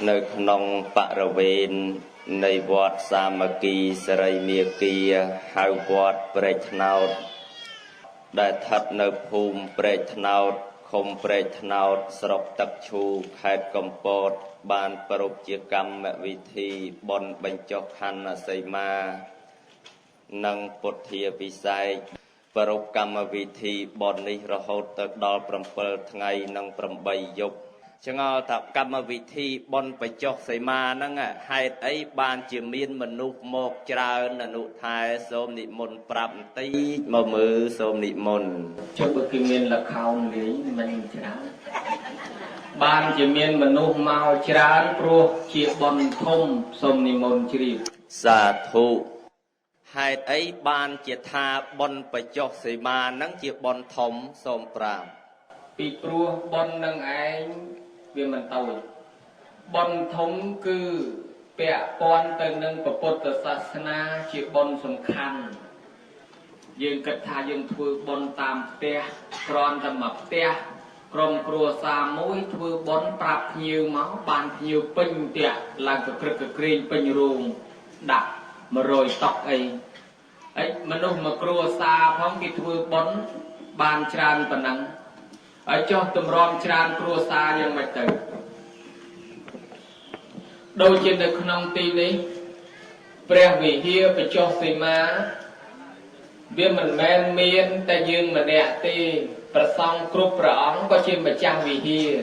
nơi nông bạ rờ vên nơi vọt sa mạ kỳ sơ rây mìa kia hai vọt bệ nào đại thật nơi phùm bệ nào không bệ nào sọc tập chu khai công bột ban prop chia cam mẹ vị thi bon bánh chọc khăn xây ma năng bột thìa vị sai prop cam vị thi bon ní rơ hốt tới đo prầm pơ ngày năng prầm bay dục chẳng ngờ tập cam vị thi bon bánh chọc xây ma năng hai ấy ban chỉ miên mình nụ một trà là nụ thai xôm nị môn prầm tí mà mơ xôm nị môn cho bậc kim miên là khao lý mình trà ban chỉ miên mình nụ màu trà pro chia bon thông xôm nị môn chì sa thu hai ấy ban chỉ tha bon bánh chọc xây ma năng chỉ bon thống xôm prầmពីព្រោះបននឹងឯងវាមិនតូចបនធំគឺពាក់ព័ន្ធទៅនឹងពុទ្ធសាសនាជាបនសំខាន់យើងគិតថាយើងធ្វើបនតាមផ្ទះគ្រាន់តែមកផ្ទះក្រុមគ្រួសារមួយធ្វើបនប្រាប់ភ្ញៀវមកបានភ្ញៀវពេញផ្ទះឡើងកក្រឹកកក្រែងពេញរោងដាក់100តុកអីហើយមនុស្សមកគ្រួសារផងគេធ្វើបនបានច្រើនប៉ុណ្ណឹងហើយចុះតម្រាំច្រើនគ្រួសារយ៉ាងម៉េចទៅដូចជានៅក្នុងទីនេះព្រះវិហារបច្ចុប្សីមាវាមិនមែនមានតែយើងម្នាក់ទេព្រះសង្ឃគ្រប់ព្រះអង្គក៏ជាម្ចាស់វិហារ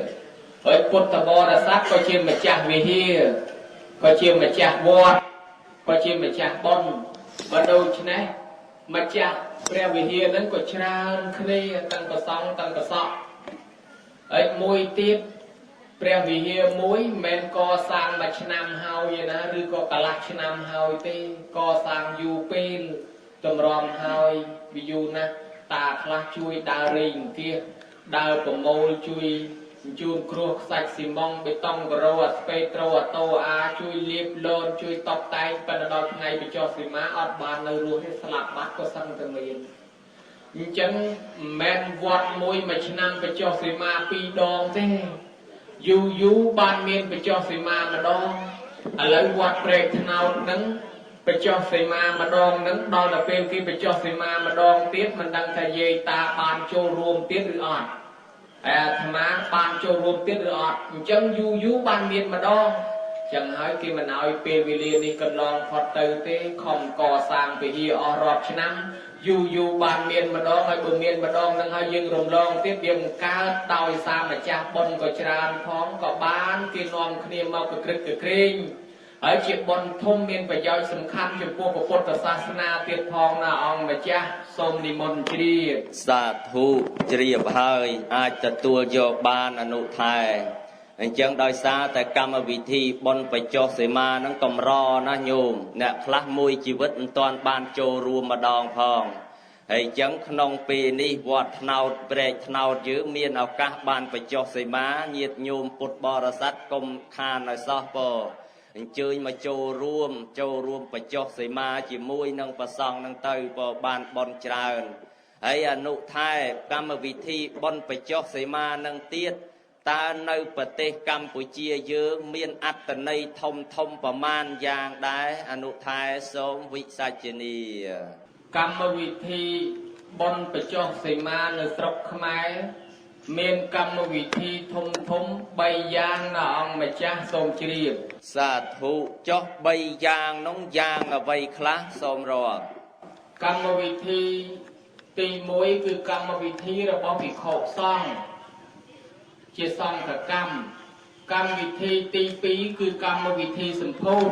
ហើយពុទ្ធបរិស័ទក៏ជាម្ចាស់វិហារក៏ជាម្ចាស់វត្តក៏ជាម្ចាស់បុណ្យបើដូច្នេះម្ចាស់ព្រះវិហារនឹងក៏ច្រើនគ្នាទាំងព្រះសង្ឃទាំងព្រះសង្ឃហើយមួយទៀតព្រះវិហារមួយមិនមែនកសាងមួយឆ្នាំហើយណាឬក៏កន្លះឆ្នាំហើយទេកសាងយូរពេលតម្រាំហើយវាយូរណាស់តាខ្លះជួយដើររែងគៀសដើរប្រមូលជួយជូនគ្រោះខ្សាច់ស៊ីម៉ង់បេតុងការ៉ូអាស្ពេត្រូអាតូអាជួយលាបលនជួយតបតែងប៉ុន្តែដល់ថ្ងៃបញ្ចុះសីមាអត់បាននៅរស់ទេស្លាប់បាត់ក៏សឹងតែមានអញ្ចឹងមិនវត្តមួយឆ្នាំបញ្ចុះសីមា2ដងទេយូរបានមានបញ្ចុះសីមាម្ដងឥឡូវវត្តព្រែកថ្នោតនឹងបញ្ចុះសីមាម្ដងនឹងដល់ទៅពេលគេបញ្ចុះសីមាម្ដងទៀតមិនដឹងថាយាយតាបានចូលរួមទៀតឬអត់អាត្មាបានចូលរួមទៀតឬអត់អញ្ចឹងយូរបានមានម្ដងចឹងហើយគេមិនឲ្យពេលវេលានេះកន្លងផុតទៅទេខំកសាងវិហារអស់រាប់ឆ្នាំយូរបានមានម្ដងហើយបើមានម្ដងនឹងហើយយើងរំលងទៀតវាបង្កើតដោយសារម្ចាស់បុណ្យក៏ច្រើនផងក៏បានគេនាំគ្នាមកកក្រឹកកក្រែងហើយជាបុណ្យធំមានប្រយោជន៍សំខាន់ចំពោះពុទ្ធសាសនាទៀតផងណាអង្គម្ចាស់សូមនិមន្តជ្រាបសាធុជ្រាបហើយអាចទទួលយកបានអនុថែអញ្ចឹងដោយសារតែកម្មវិធីបុណ្យបញ្ចុះសីមានឹងកម្រណាញោមអ្នកខ្លះមួយជីវិតមិនទាន់បានចូលរួមម្ដងផងហើយអញ្ចឹងក្នុងពេលនេះវត្តថ្នោតព្រែកថ្នោតយើងមានឱកាសបានបញ្ចុះសីមាញាតិញោមពុទ្ធបរិស័ទកុំខានឲ្យសោះពោអញ្ជើញមកចូលរួមបញ្ចុះសីមាជាមួយនឹងព្រះសង្ឃនឹងទៅក៏បានបុណ្យច្រើនហើយអនុថែកម្មវិធីបុណ្យបញ្ចុះសីមានឹងទៀតតើនៅប្រទេសកម្ពុជាយើងមានអត្តន័យធំប្រមាណយ៉ាងដែរអនុថែសូមវិសាចនីកម្មវិធីបុណ្យបញ្ចុះសីមានៅស្រុកខ្មែរមានកម្មវិធីធំ3យ៉ាងណាអង្គម្ចាស់សូមជ្រាបសាធុចុះ3យ៉ាងនោះយ៉ាងអ្វីខ្លះសូមរាប់កម្មវិធីទី1គឺកម្មវិធីរបស់ភិក្ខុសង្ឃជាសង្ឃកម្មវិធីទី2គឺកម្មវិធីសម្ពោធ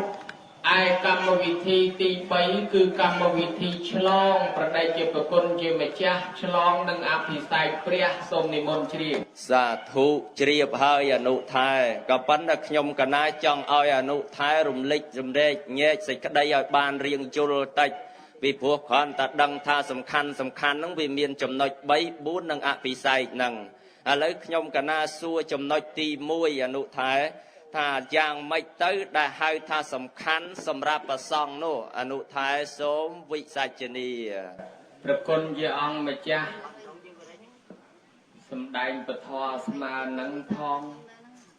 ឯកម្មវិធីទី3គឺកម្មវិធីឆ្លងប្រដេជប្រគុណជាម្ចាស់ឆ្លងនឹងអភិសេកព្រះសូមនិមន្តជ្រាបសាធុជ្រាបហើយអនុថែក៏ប៉ុន្តែខ្ញុំកណាចង់ឲ្យអនុថែរំលេចសម្ដែងញែកសេចក្តីឲ្យបានរៀងយល់តិចពីព្រោះគ្រាន់តែដឹងថាសំខាន់ហ្នឹងវាមានចំណុច3 4នឹងអភិសេកហ្នឹងឥឡូវខ្ញុំកណាសួរចំណុចទី1អនុថែថាយ៉ាងម៉េចទៅដែលហៅថាសំខាន់សម្រាប់ប្រសង់នោះអនុថែសូមវិសាចនីប្រគុណជាអង្គម្ចាស់សម្ដែងពធស្មើនឹងផង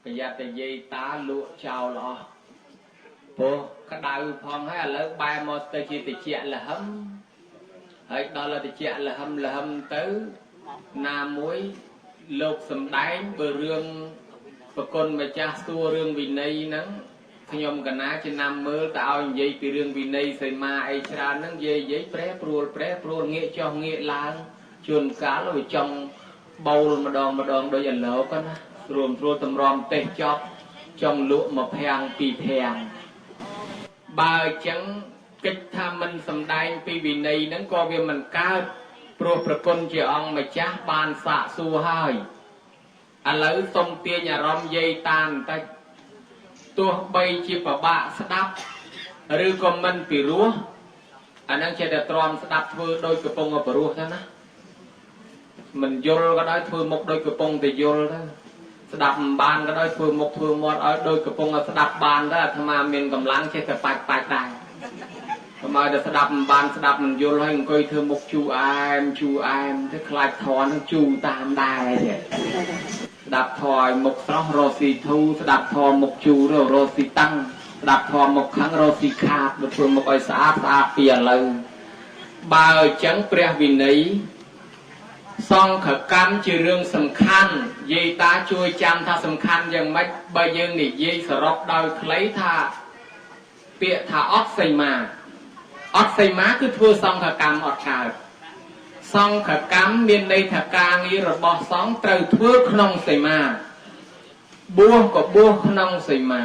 ប្រយ័ត្នតែយាយតាលក់ចោលអស់ព្រោះក្តៅផងហើយឥឡូវបែរមកទៅជាតិចលហឹមហើយដល់តិចលហឹមទៅណាមួយលោកសំដែងបើរឿងប្រគុណម្ចាស់សួររឿងវិន័យហ្នឹងខ្ញុំកណាចំណាំមើលតើឲ្យនិយាយពីរឿងវិន័យសីមាអីច្រើនហ្នឹងនិយាយប្រែប្រួលងាកចុះងាកឡើងជួនកាលវាចង់បោលម្ដងដូចឥឡូវហ្នឹងណាស្រួលតម្រាំទេសចប់ចង់លក់មកភាំងពីរភាំងបើអញ្ចឹងកិច្ចថាមិនសំដែងពីវិន័យហ្នឹងក៏វាមិនកើតព្រោះប្រគុណជាអង្គម្ចាស់បានសាកសួរហើយឥឡូវសូមទាញអារម្មណ៍យាយតាបន្តិចទោះបីជាពិបាកស្ដាប់ឬក៏មិនពីរោះអាហ្នឹងចេះតែទ្រាំស្ដាប់ធ្វើដោយកំពុងបរោះទៅណាមិនយល់ក៏ដោយធ្វើមុខដោយកំពុងតែយល់ទៅស្ដាប់មិនបានក៏ដោយធ្វើមុខធ្វើមាត់ឲ្យដោយកំពុងតែស្ដាប់បានទៅអាត្មាមានកម្លាំងចេះតែបាច់ដែរកុំឲ្យតែស្ដាប់មិនបានស្ដាប់មិនយល់ហើយអង្គុយធ្វើមុខជូអែមទៅខ្លាចធន់នឹងជូតាមដែរស្ដាប់ធឲ្យមុខស្រស់រស់ស៊ីធូស្ដាប់ធមុខជូរស់ស៊ីតាំងស្ដាប់ធមុខខាងរស់ស៊ីខាតបើធ្វើមុខឲ្យស្អាតពីឥឡូវបើអញ្ចឹងព្រះវិន័យសង្ឃកម្មជារឿងសំខាន់យាយតាជួយចាំថាសំខាន់យ៉ាងម៉េចបើយើងនិយាយសរុបដោយខ្លីថាពាក្យថាអត់សីមាគឺធ្វើសង្ឃកម្មអត់កើតសង្ឃកម្មមានន័យថាការងាររបស់សង្ឃត្រូវធ្វើក្នុងសីមាបួសក៏បួសក្នុងសីមា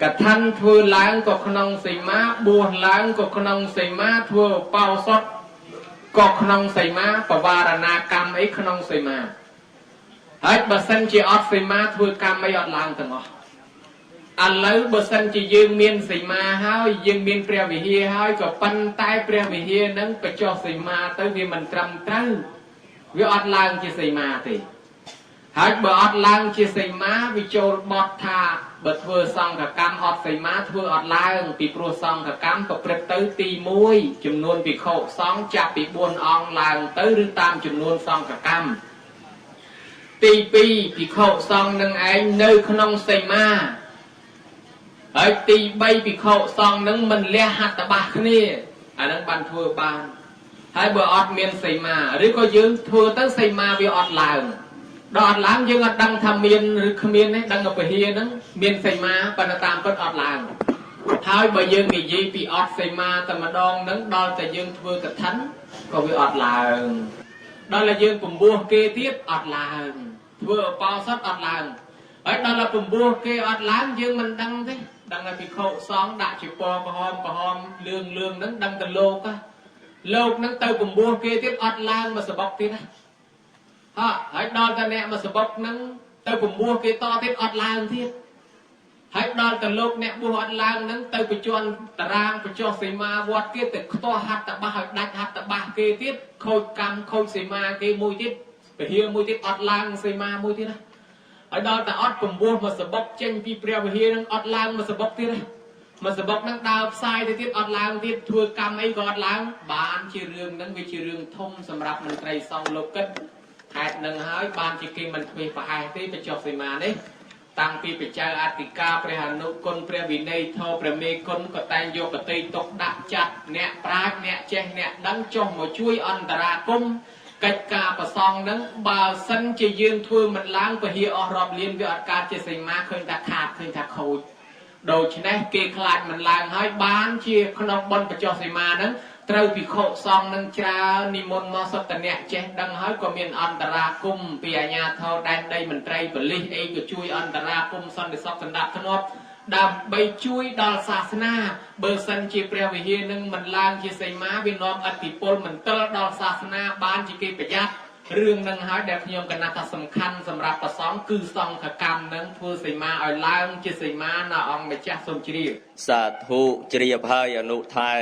កឋិនធ្វើឡើងក៏ក្នុងសីមាបួសឡើងក៏ក្នុងសីមាធ្វើឧបោសថក៏ក្នុងសីមាបវារណាកម្មអីក្នុងសីមាហើយបើសិនជាអត់សីមាធ្វើកម្មអីអត់ឡើងទាំងអស់ឥឡូវបើសិនជាយើងមានសីមាហើយយើងមានព្រះវិហារហើយក៏ប៉ុន្តែព្រះវិហារនឹងបញ្ចុះសីមាទៅវាមិនត្រឹមត្រូវវាអត់ឡើងជាសីមាទេហើយបើអត់ឡើងជាសីមាវាចូលបត់ថាបើធ្វើសង្ឃកម្មអត់សីមាធ្វើអត់ឡើងពីព្រោះសង្ឃកម្មប្រព្រឹត្តទៅទី1ចំនួនភិក្ខុសង្ឃចាប់ពី4អង្គឡើងទៅឬតាមចំនួនសង្ឃកម្មទី2ភិក្ខុសង្ឃនឹងឯងនៅក្នុងសីមាហើយទី3ភិក្ខុសង្ឃនឹងមិនលះហត្ថបាសគ្នាអានឹងបានធ្វើបានហើយបើអត់មានសីមាឬក៏យើងធ្វើទៅសីមាវាអត់ឡើងដល់អត់ឡើងយើងអត់ដឹងថាមានឬគ្មានទេដឹងតែពហិហ្នឹងមានសីមាប៉ុន្តែតាមពិតអត់ឡើងហើយបើយើងនិយាយពីអត់សីមាតែម្ដងហ្នឹងដល់តែយើងធ្វើកឋិនក៏វាអត់ឡើងដល់តែយើងពំពោះគេទៀតអត់ឡើងធ្វើឧបោសថអត់ឡើងហើយដល់តែពំពោះគេអត់ឡើងយើងមិនដឹងទេដឹងតែភិក្ខុសង្ឃដាក់ជាពណ៌ក្រហមលឿងហ្នឹងដឹងតែលោកហ្នឹងទៅពំពោះគេទៀតអត់ឡើងមកសបុកទៀតណាហើយដល់តែអ្នកមកសបុកហ្នឹងទៅពំពោះគេតទៀតអត់ឡើងទៀតហើយដល់តែលោកអ្នកបួសអត់ឡើងហ្នឹងទៅបញ្ជាន់តារាងបញ្ចុះសីមាវត្តគេទៅខ្ទាស់ហត្ថបាសឲ្យដាច់ហត្ថបាសគេទៀតខូចកម្មខូចសីមាគេមួយទៀតពហិមួយទៀតអត់ឡើងសីមាមួយទៀតណាហើយដល់តែអត់ពំពោះមកសបុកចេញពីព្រះវិហារហ្នឹងអត់ឡើងមកសបុកទៀតណាមកសបុកហ្នឹងដើរផ្សាយទៅទៀតអត់ឡើងទៀតធ្វើកម្មអីក៏អត់ឡើងបានជារឿងហ្នឹងវាជារឿងធំសម្រាប់មន្ត្រីសង្ឃលោកគិតហេតុនឹងហើយបានជាគេមិនធ្វេសប្រហែសទេបញ្ចុះសីមានេះតាំងពីបច្ចៅអធិការព្រះអនុគុណព្រះវិន័យធម៌ព្រះមេគុណក៏តែងយកកតីទុកដាក់ចាត់អ្នកប្រាជ្ញអ្នកចេះអ្នកដឹងចុះមកជួយអន្តរាគមកិច្ចការប្រសងនឹងបើសិនជាយើងធ្វើមិនឡើងពហិអស់រាប់លានវាអត់កើតជាសីមាឃើញថាខាតឃើញថាខូចដូច្នេះគេខ្លាចមិនឡើងហើយបានជាក្នុងបុណ្យបញ្ចុះសីមានឹងត្រូវភិក្ខុសង្ឃនឹងច្រើននិមន្តមកសុទ្ធតែអ្នកចេះដឹងហើយក៏មានអន្តរាគមពីអាជ្ញាធរដែនដីមន្ត្រីប៉ូលីសអីក៏ជួយអន្តរាគមសន្តិសុខសណ្ដាប់ធ្នាប់ដើម្បីជួយដល់សាសនាបើសិនជាព្រះវិហារនឹងមិនឡើងជាសីមាវានាំឥទ្ធិពលមិនទល់ដល់សាសនាបានជាគេប្រយ័ត្នរឿងនឹងហើយដែលខ្ញុំកណាត់ថាសំខាន់សម្រាប់ប្រសងគឺសង្ឃកម្មនឹងធ្វើសីមាឲ្យឡើងជាសីមានៅអង្គម្ចាស់សូមជ្រាបសាធុជ្រាបហើយអនុថែ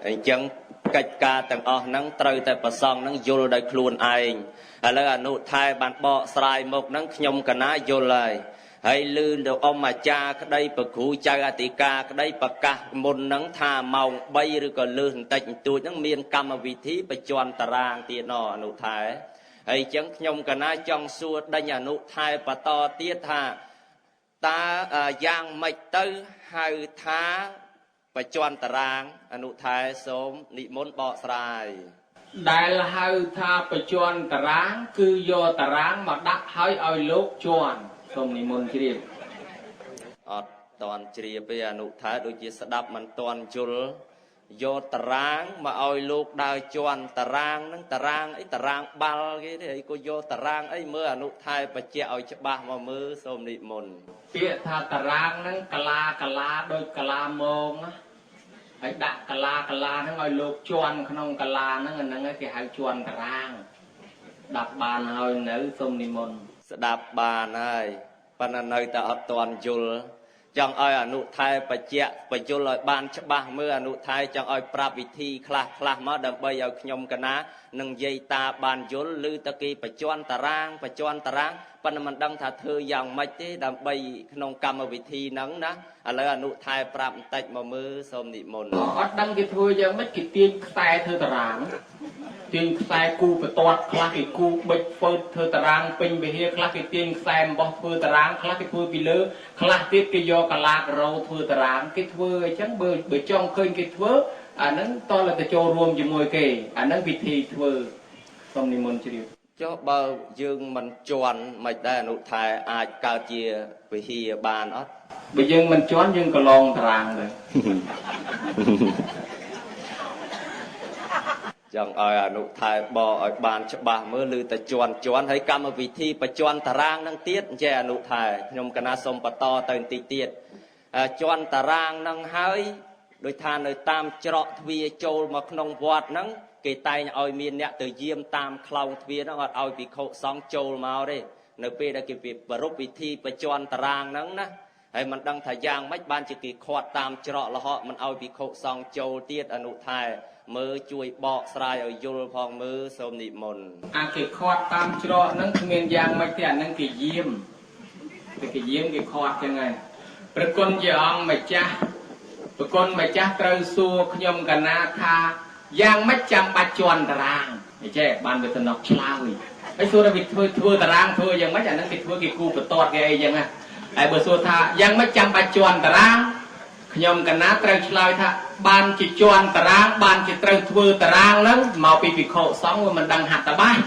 អញ្ចឹងកិច្ចការទាំងអស់ហ្នឹងត្រូវតែប្រសងហ្នឹងយល់ដោយខ្លួនឯងឥឡូវអនុថែបានបកស្រាយមកហ្នឹងខ្ញុំកណាយល់ហើយលឺទៅអមអាចារ្យក្តីប្រគ្រូចៅអធិការក្តីប្រកាសមុនហ្នឹងថាម៉ោង3ឬក៏លឺបន្តិចបន្តួចហ្នឹងមានកម្មវិធីបញ្ជាន់តារាងទៀតណអនុថែហើយអញ្ចឹងខ្ញុំកណាចង់សួរដេញអនុថែបន្តទៀតថា ตาយ៉ាងម៉េចទៅហៅថាបច្ចន្ទរាងអនុថែសូមនិមន្តបកស្រាយដែលហៅថាបច្ចន្ទរាងគឺយកតារាងមកដាក់ឲ្យលោកជន់សូមនិមន្តជ្រាបអត់តន់ជ្រាបទេអនុថែដូចជាស្ដាប់មិនតន់យល់យកតារាងមកឲ្យលោកដើរជន់តារាងហ្នឹងតារាងអីតារាងបាល់គេទេអីក៏យកតារាងអីមើលអនុថែបច្ចៈឲ្យច្បាស់មកមើលសូមនិមន្តពាក្យថាតារាងហ្នឹងកលាដូចកលាមងណាហើយដាក់កលាហ្នឹងឲ្យលោកជន់ក្នុងកលាហ្នឹងអាហ្នឹងគេហៅជន់តារាងដាក់បានហើយនៅសូមនិមន្តស្ដាប់បានហើយប៉ុន្តែនៅតែអត់តន់យល់ចង់ឲ្យអនុថែបច្ចៈបញ្យល់ឲ្យបានច្បាស់មើលអនុថែចង់ឲ្យប្រាប់វិធីខ្លះមកដើម្បីឲ្យខ្ញុំកណានឹងយាយតាបានយល់ឬតើគេបច្ចន្ទតារាងប៉ុន្តែមិនដឹងថាធ្វើយ៉ាងម៉េចទេដើម្បីក្នុងកម្មវិធីហ្នឹងណាឥឡូវអនុថែប្រាប់បន្តិចមកមើលសូមនិមន្តអត់ដឹងគេធ្វើយ៉ាងម៉េចគេទាញខ្សែធ្វើតារាងទាញខ្សែគូបន្ទាត់ខ្លះគេគូបិចហ្វឺតធ្វើតារាងពេញវិហារខ្លះគេទាញខ្សែអំបោះធ្វើតារាងខ្លះគេធ្វើពីលើខ្លះទៀតគេយកកលាករោធ្វើតារាងគេធ្វើអញ្ចឹងបើចង់ឃើញគេធ្វើអាហ្នឹងតើទៅចូលរួមជាមួយគេអាហ្នឹងវិធីធ្វើសូមនិមន្តជ្រាបចុះបើយើងមិនជន់មិនដែរអនុថែអាចកើតជាវិហារបានអត់បើយើងមិនជន់យើងក៏ឡងតារាងដែរចង់ឲ្យអនុថែបកឲ្យបានច្បាស់មើលឬតែជន់ហើយកម្មវិធីបច្ចន្ទតារាងនឹងទៀតចេះអនុថែខ្ញុំកណាសូមបន្តទៅបន្តិចទៀតជន់តារាងនឹងហើយដោយថានៅតាមច្រកទ្វារចូលមកក្នុងវត្តហ្នឹងគេតែងឲ្យមានអ្នកទៅយាមតាមខ្លោងទ្វារហ្នឹងអត់ឲ្យភិក្ខុសង្ឃចូលមកទេនៅពេលដែលគេប្រារព្ធពិធីបច្ចន្ទតារាងហ្នឹងណាហើយមិនដឹងថាយ៉ាងម៉េចបានជាគេខាត់តាមច្រកលហកមិនឲ្យភិក្ខុសង្ឃចូលទៀតអនុថែមើលជួយបកស្រាយឲ្យយល់ផងមើលសូមនិមន្តអាគេខាត់តាមច្រកហ្នឹងគ្មានយ៉ាងម៉េចទេអាហ្នឹងគេយាមគេខាត់ចឹងហើយព្រះគុណជាអង្គម្ចាស់ប្រគុណម្ចាស់ត្រូវសួរខ្ញុំកណាថាយ៉ាងម៉េចចាំបាច់ជន់តារាងអញ្ចេះបានវាតំណឆ្លើយហើយសួរថាវាធ្វើតារាងធ្វើយ៉ាងម៉េចអាហ្នឹងគេធ្វើគេគូបន្ទាត់គេអីចឹងណាហើយបើសួរថាយ៉ាងម៉េចចាំបាច់ជន់តារាងខ្ញុំកណាត្រូវឆ្លើយថាបានជាជន់តារាងបានជាត្រូវធ្វើតារាងហ្នឹងមកពីភិក្ខុសង្ឃវាមិនដឹងហាត់តបាស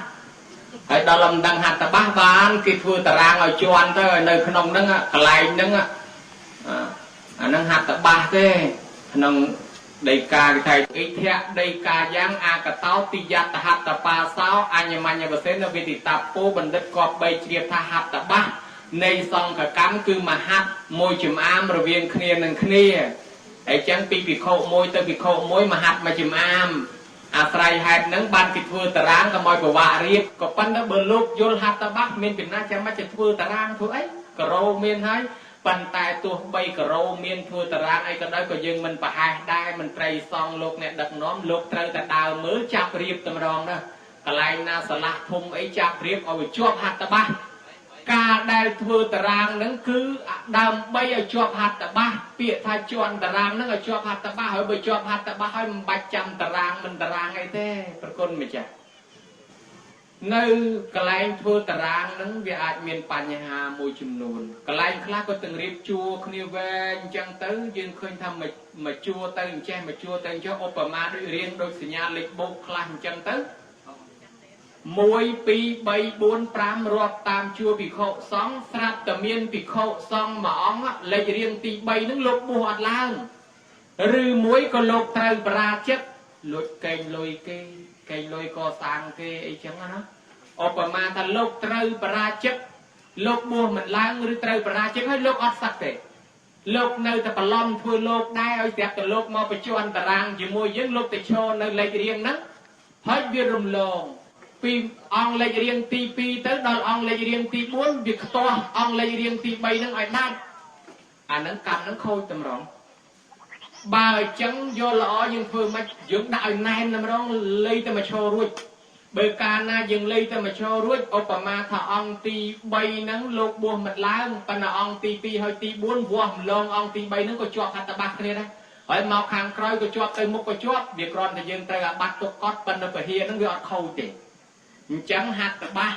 ហើយដល់មិនដឹងហាត់តបាសបានគេធ្វើតារាងឲ្យជន់ទៅនៅក្នុងហ្នឹងកន្លែងហ្នឹងអាហ្នឹងហាត់តបាសទេក្នុងដីកាគេថាអិធៈដីកាយ៉ាងអាកតោតិយតហត្តបាសោអញ្ញមញ្ញវសេនវិទិតាពោបណ្ឌិតគប្បីជ្រាបថាហត្តបាសនៃសង្ឃកម្មគឺមហាត់មួយចំអាមរវាងគ្នានឹងគ្នាហើយចឹងពីភិក្ខុមួយទៅភិក្ខុមួយមហាត់មួយចំអាមអាស្រ័យហេតុហ្នឹងបានគេធ្វើតារាងកុំឲ្យប្រវាក់រៀបក៏ប៉ុន្តែបើលោកយល់ហត្តបាសមានពីណាចាំមិនធ្វើតារាងធ្វើអីក៏រោមានហើយប៉ុន្តែទោះបីក្រោមានធ្វើតារាងអីក៏ដោយក៏យើងមិនប្រហែសដែរមន្ត្រីសង្ឃលោកអ្នកដឹកនាំលោកត្រូវតែដើរមើលចាប់រៀបតម្រងណាកន្លែងណាឆ្លាស់ធំអីចាប់រៀបឲ្យវាជាប់ហត្ថបាសការដែលធ្វើតារាងហ្នឹងគឺដើម្បីឲ្យជាប់ហត្ថបាសពាក្យថាជាប់តារាងហ្នឹងឲ្យជាប់ហត្ថបាសហើយបើជាប់ហត្ថបាសហើយមិនបាច់ចាំតារាងមិនតារាងអីទេប្រគុណម្ចាស់នៅកន្លែងធ្វើតារាងហ្នឹងវាអាចមានបញ្ហាមួយចំនួនកន្លែងខ្លះក៏ទាំងរៀបជួរគ្នាវែងអញ្ចឹងទៅយើងឃើញថាមកជួរទៅអញ្ចេះមកជួរទៅអញ្ចឹងឧបមាដូចរៀងដូចសញ្ញាលេខបូកខ្លះអញ្ចឹងទៅ1 2 3 4 5រាប់តាមជួរភិក្ខុសង្ឃស្រាប់តែមានភិក្ខុសង្ឃមួយអង្គលេខរៀងទី3ហ្នឹងលោកបួសអត់ឡើងឬមួយក៏លោកត្រូវបរាជិកលួចកេងលុយគេកេងលុយកសាងគេអីចឹងណាឧបមាថាលោកត្រូវបរាជិកលោកបួសមិនឡើងឬត្រូវបរាជិកហើយលោកអត់សឹកទេលោកនៅតែប្រឡំធ្វើលោកដែរឲ្យស្រាប់តែលោកមកបញ្ជាន់តារាងជាមួយយើងលោកទៅឈរនៅលេខរៀងហ្នឹងហើយវារំលងពីអង្គលេខរៀងទី2ទៅដល់អង្គលេខរៀងទី4វាខ្ទាស់អង្គលេខរៀងទី3ហ្នឹងឲ្យដាច់អាហ្នឹងកម្មហ្នឹងខូចតម្រងបើអញ្ចឹងយកល្អយើងធ្វើមិនយើងដាក់ឲ្យណែនតម្រងលៃតែមកឈររួចបើកាលណាយើងលៃតែមកឈររួចឧបមាថាអង្គទី3ហ្នឹងលោកបួសមិនឡើងប៉ុន្តែអង្គទី2ហើយទី4វាស់ម្លងអង្គទី3ហ្នឹងក៏ជាប់ហត្ថបាសគ្នាដែរហើយមកខាងក្រោយក៏ជាប់ទៅមុខក៏ជាប់វាគ្រាន់តែយើងត្រូវអាបត្តិទុកកត់ប៉ុន្តែពហិហ្នឹងវាអត់ខូចទេអញ្ចឹងហត្ថបាស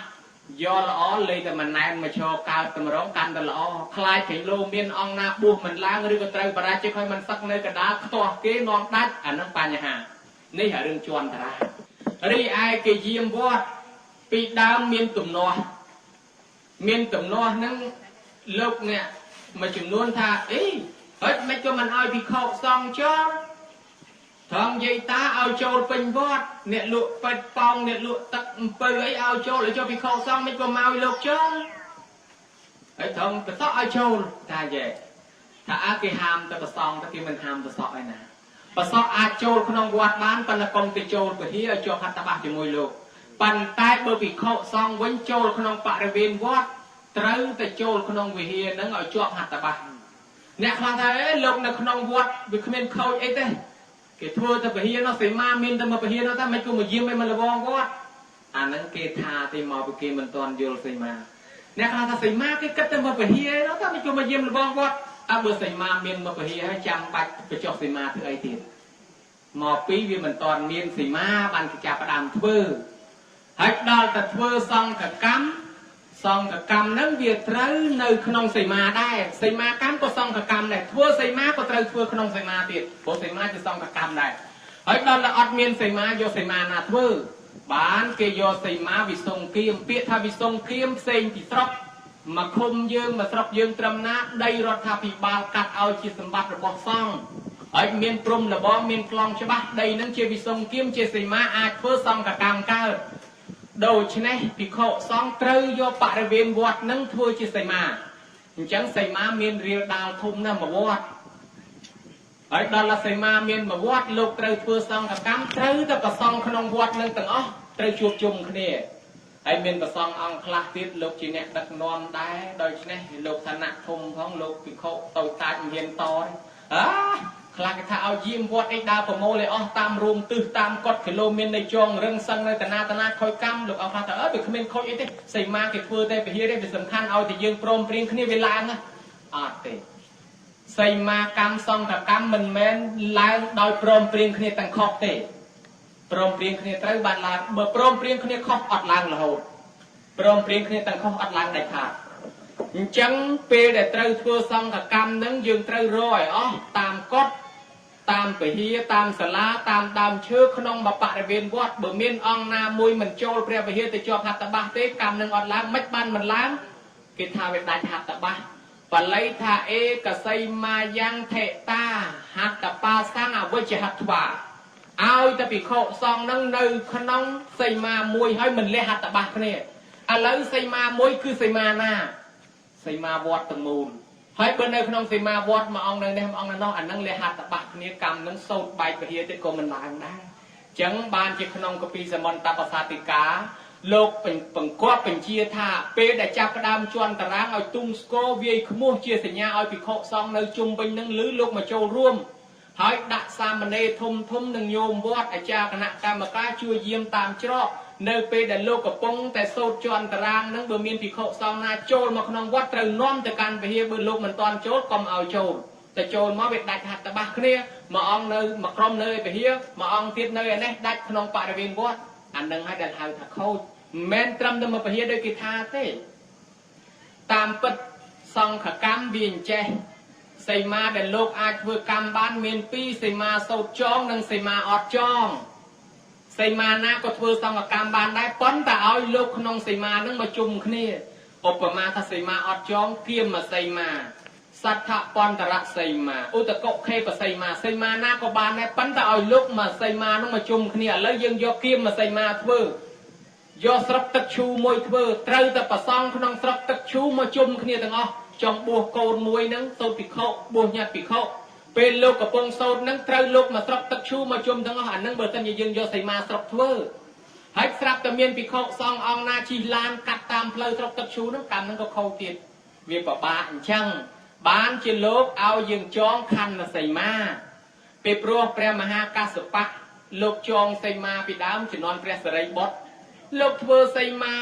doល្អលេតែមិនណែនមកឈរកើតតម្រងកាន់តែល្អខ្លាចគេលោមានអង្គណាបួសមិនឡើងឬក៏ត្រូវបរាជិកឲ្យមិនសឹកនៅកណ្ដាលខ្ទាស់គេនាំដាច់អានឹងបញ្ហានេះរឿងជន់តារារីឯគេយាមវត្តពីដើមមានទំនាស់ហ្នឹងលោកអ្នកមួយចំនួនថាអីហិចមិនក៏មិនឲ្យពិខុសង្ឃចោលថងយាយតាឲ្យចូលពេញវត្តអ្នកលក់ពេទ្យប៉ោងអ្នកលក់ទឹកអំពៅអីឲ្យចូលពិខុសង្ឃមិនក៏មកឲ្យលោកចូលហើយថងប្រសក់ឲ្យចូលតាយេថាអើគេហាមតែប្រសងតែគេមិនហាមប្រសក់ឯណាប្រសក់អាចចូលក្នុងវត្តបានប៉ុន្តែកុំទៅចូលពហិឲ្យជាប់ហត្ថបទជាមួយលោកប៉ុន្តែបើពិខុសង្ឃវិញចូលក្នុងបរិវេណវត្តត្រូវតែចូលក្នុងវិហារនឹងឲ្យជាប់ហត្ថបទអ្នកខ្លះថាអេលោកនៅក្នុងវត្តវាគ្មានខូចអីទេគេធ្វើតែពហិនោះសីមាមានតែមកពហិនោះតែមិនគួរមកយាមឲ្យមកលវងវត្តអាហ្នឹងគេថាទេមកពីគេមិនទាន់យល់សីមាអ្នកខ្លះថាសីមាគេគិតតែមកពហិនោះតែមិនគួរមកយាមលវងវត្តអើបើសីមាមានមកពហិហើយចាំបាច់បញ្ចុះសីមាធ្វើអីទៀតមកពីវាមិនទាន់មានសីមាបានគេចាប់ផ្ដើមធ្វើហើយដល់តែធ្វើសង្ឃកម្មហ្នឹងវាត្រូវនៅក្នុងសីមាដែរសីមាកម្មក៏សង្ឃកម្មដែរធ្វើសីមាក៏ត្រូវធ្វើក្នុងសីមាទៀតព្រោះសីមាជាសង្ឃកម្មដែរហើយដល់តែអត់មានសីមាយកសីមាណាធ្វើបានគេយកសីមាវិសុងគៀមពាក្យថាវិសុងគៀមផ្សេងពីស្រុកមកឃុំយើងមកស្រុកយើងត្រឹមណាដីរដ្ឋាភិបាលកាត់ឲ្យជាសម្បត្តិរបស់សង្ឃហើយមានព្រំលបងមានខ្លងច្បាស់ដីនឹងជាវិសុងគៀមជាសីមាអាចធ្វើសង្ឃកម្មកើតដូច្នេះភិក្ខុសង្ឃត្រូវយកបរិវេណវត្តនឹងធ្វើជាសីមាអញ្ចឹងសីមាមានរៀលដាលធំណាស់មួយវត្តហើយដល់សីមាមានមួយវត្តលោកត្រូវធ្វើសង្ឃកម្មត្រូវតែប្រសង់ក្នុងវត្តនឹងទាំងអស់ត្រូវជួបជុំគ្នាហើយមានប្រសង់អង្គខ្លះទៀតលោកជាអ្នកដឹកនាំដែរដូច្នេះលោកឋានៈធំផងលោកភិក្ខុតូចតាចមិនហ៊ានតខ្លះគេថាឲ្យយាមវត្តអីដើរប្រមូលឲ្យអស់តាមរួមទិសតាមកត់គីឡូមាននៃចងរឹងសឹងនៅតាណាខូចកម្មលោកអង្គខ្លះថាវាគ្មានខូចអីទេសីមាគេធ្វើតែពហិទេវាសំខាន់ឲ្យតែយើងព្រមព្រៀងគ្នាវាឡើងអត់ទេសីមាកម្មសង្ឃកម្មមិនមែនឡើងដោយព្រមព្រៀងគ្នាទាំងខុសទេព្រមព្រៀងគ្នាត្រូវបានឡើងបើព្រមព្រៀងគ្នាខុសអត់ឡើងរហូតព្រមព្រៀងគ្នាទាំងខុសអត់ឡើងដាច់ខាតអញ្ចឹងពេលដែលត្រូវធ្វើសង្ឃកម្មនឹងយើងត្រូវរកឲ្យអស់តាមកត់តាមពហិតាមសាលាតាមដើមឈើក្នុងបរិវេណវត្តបើមានអង្គណាមួយមិនចូលព្រះពហិទៅជាប់ហត្ថបទទេកម្មនឹងអត់ឡើងមិនបានមិនឡើងគេថាវាដាច់ហត្ថបទបល័យថាអេកសីមាយ៉ាងថេតាហត្ថបាសង្ឃអវិជ្ជហត្ថវាឲ្យតែភិក្ខុសង្ឃនឹងនៅក្នុងសីមាមួយហើយមិនលះហត្ថបទគ្នាឥឡូវសីមាមួយគឺសីមាណាសីមាវត្តទាំងមូលហើយបើនៅក្នុងសីមាវត្តមួយអង្គនៅនេះមួយអង្គនៅនោះអានឹងលះហត្ថបទគ្នាកម្មនឹងសោតបែកពហិទៀតក៏មិនឡើងដែរអញ្ចឹងបានជាក្នុងកពីសមន្តបសាតិកាលោកបង្គាប់បញ្ជាថាពេលដែលចាប់ផ្ដើមជន់តារាងឲ្យទុំស្គរវាយខ្មោះជាសញ្ញាឲ្យភិក្ខុសង្ឃនៅជុំវិញនឹងឮលោកមកចូលរួមហើយដាក់សាមណេរធំនឹងញោមវត្តអាចារ្យគណៈកម្មការជួយយាមតាមច្រកនៅពេលដែលលោកកំពុងតែសូត្រជន់តារាងនឹងបើមានភិក្ខុសង្ឃណាចូលមកក្នុងវត្តត្រូវនាំទៅកាន់វិហារបើលោកមិនទាន់ចូលកុំឲ្យចូលតែចូលមកវាដាច់ហត្ថបទគ្នាមួយអង្គនៅមួយក្រុមនៅវិហារមួយអង្គទៀតនៅឯនេះដាច់ក្នុងបរិវេណវត្តអានឹងហើយដែលហៅថាខូចមិនមែនត្រឹមតែមកវិហារដូចគេថាទេតាមពិតសង្ឃកម្មវាអញ្ចេះសីមាដែលលោកអាចធ្វើកម្មបានមាន2សីមាសូត្រចងនិងសីមាអត់ចងសីមាណាក៏ធ្វើសង្ឃកម្មបានដែរប៉ុន្តែឲ្យលោកក្នុងសីមានឹងមកជុំគ្នាឧបមាថាសីមាអត់ចងគៀមសីមាសដ្ឋបន្តរសីមាឧតកុខេបសីមាសីមាណាក៏បានដែរប៉ុន្តែឲ្យលោកមកសីមានឹងមកជុំគ្នាឥឡូវយើងយកគៀមសីមាធ្វើយកស្រុកទឹកឈូមួយធ្វើត្រូវតែប្រសង់ក្នុងស្រុកទឹកឈូមកជុំគ្នាទាំងអស់ចង់បួសកូនមួយនឹងសូត្រភិក្ខុបួសញាតិភិក្ខុពេលលោកកំពុងសូត្រនឹងត្រូវលោកមកស្រុកទឹកឈូមកជុំទាំងអស់អានឹងបើមិនយើងយកសីមាស្រុកធ្វើហើយស្រាប់តែមានភិក្ខុសង្ឃអង្គណាជិះឡានកាត់តាមផ្លូវស្រុកទឹកឈូនឹងកម្មនឹងក៏ខូចទៀតវាពិបាកអញ្ចឹងបានជាលោកឲ្យយើងចងខណ្ឌសីមាពេលព្រោះព្រះមហាកាសបៈលោកចងសីមាពីដើមជំនាន់ព្រះសិរីបុត្រលោកធ្វើសីមា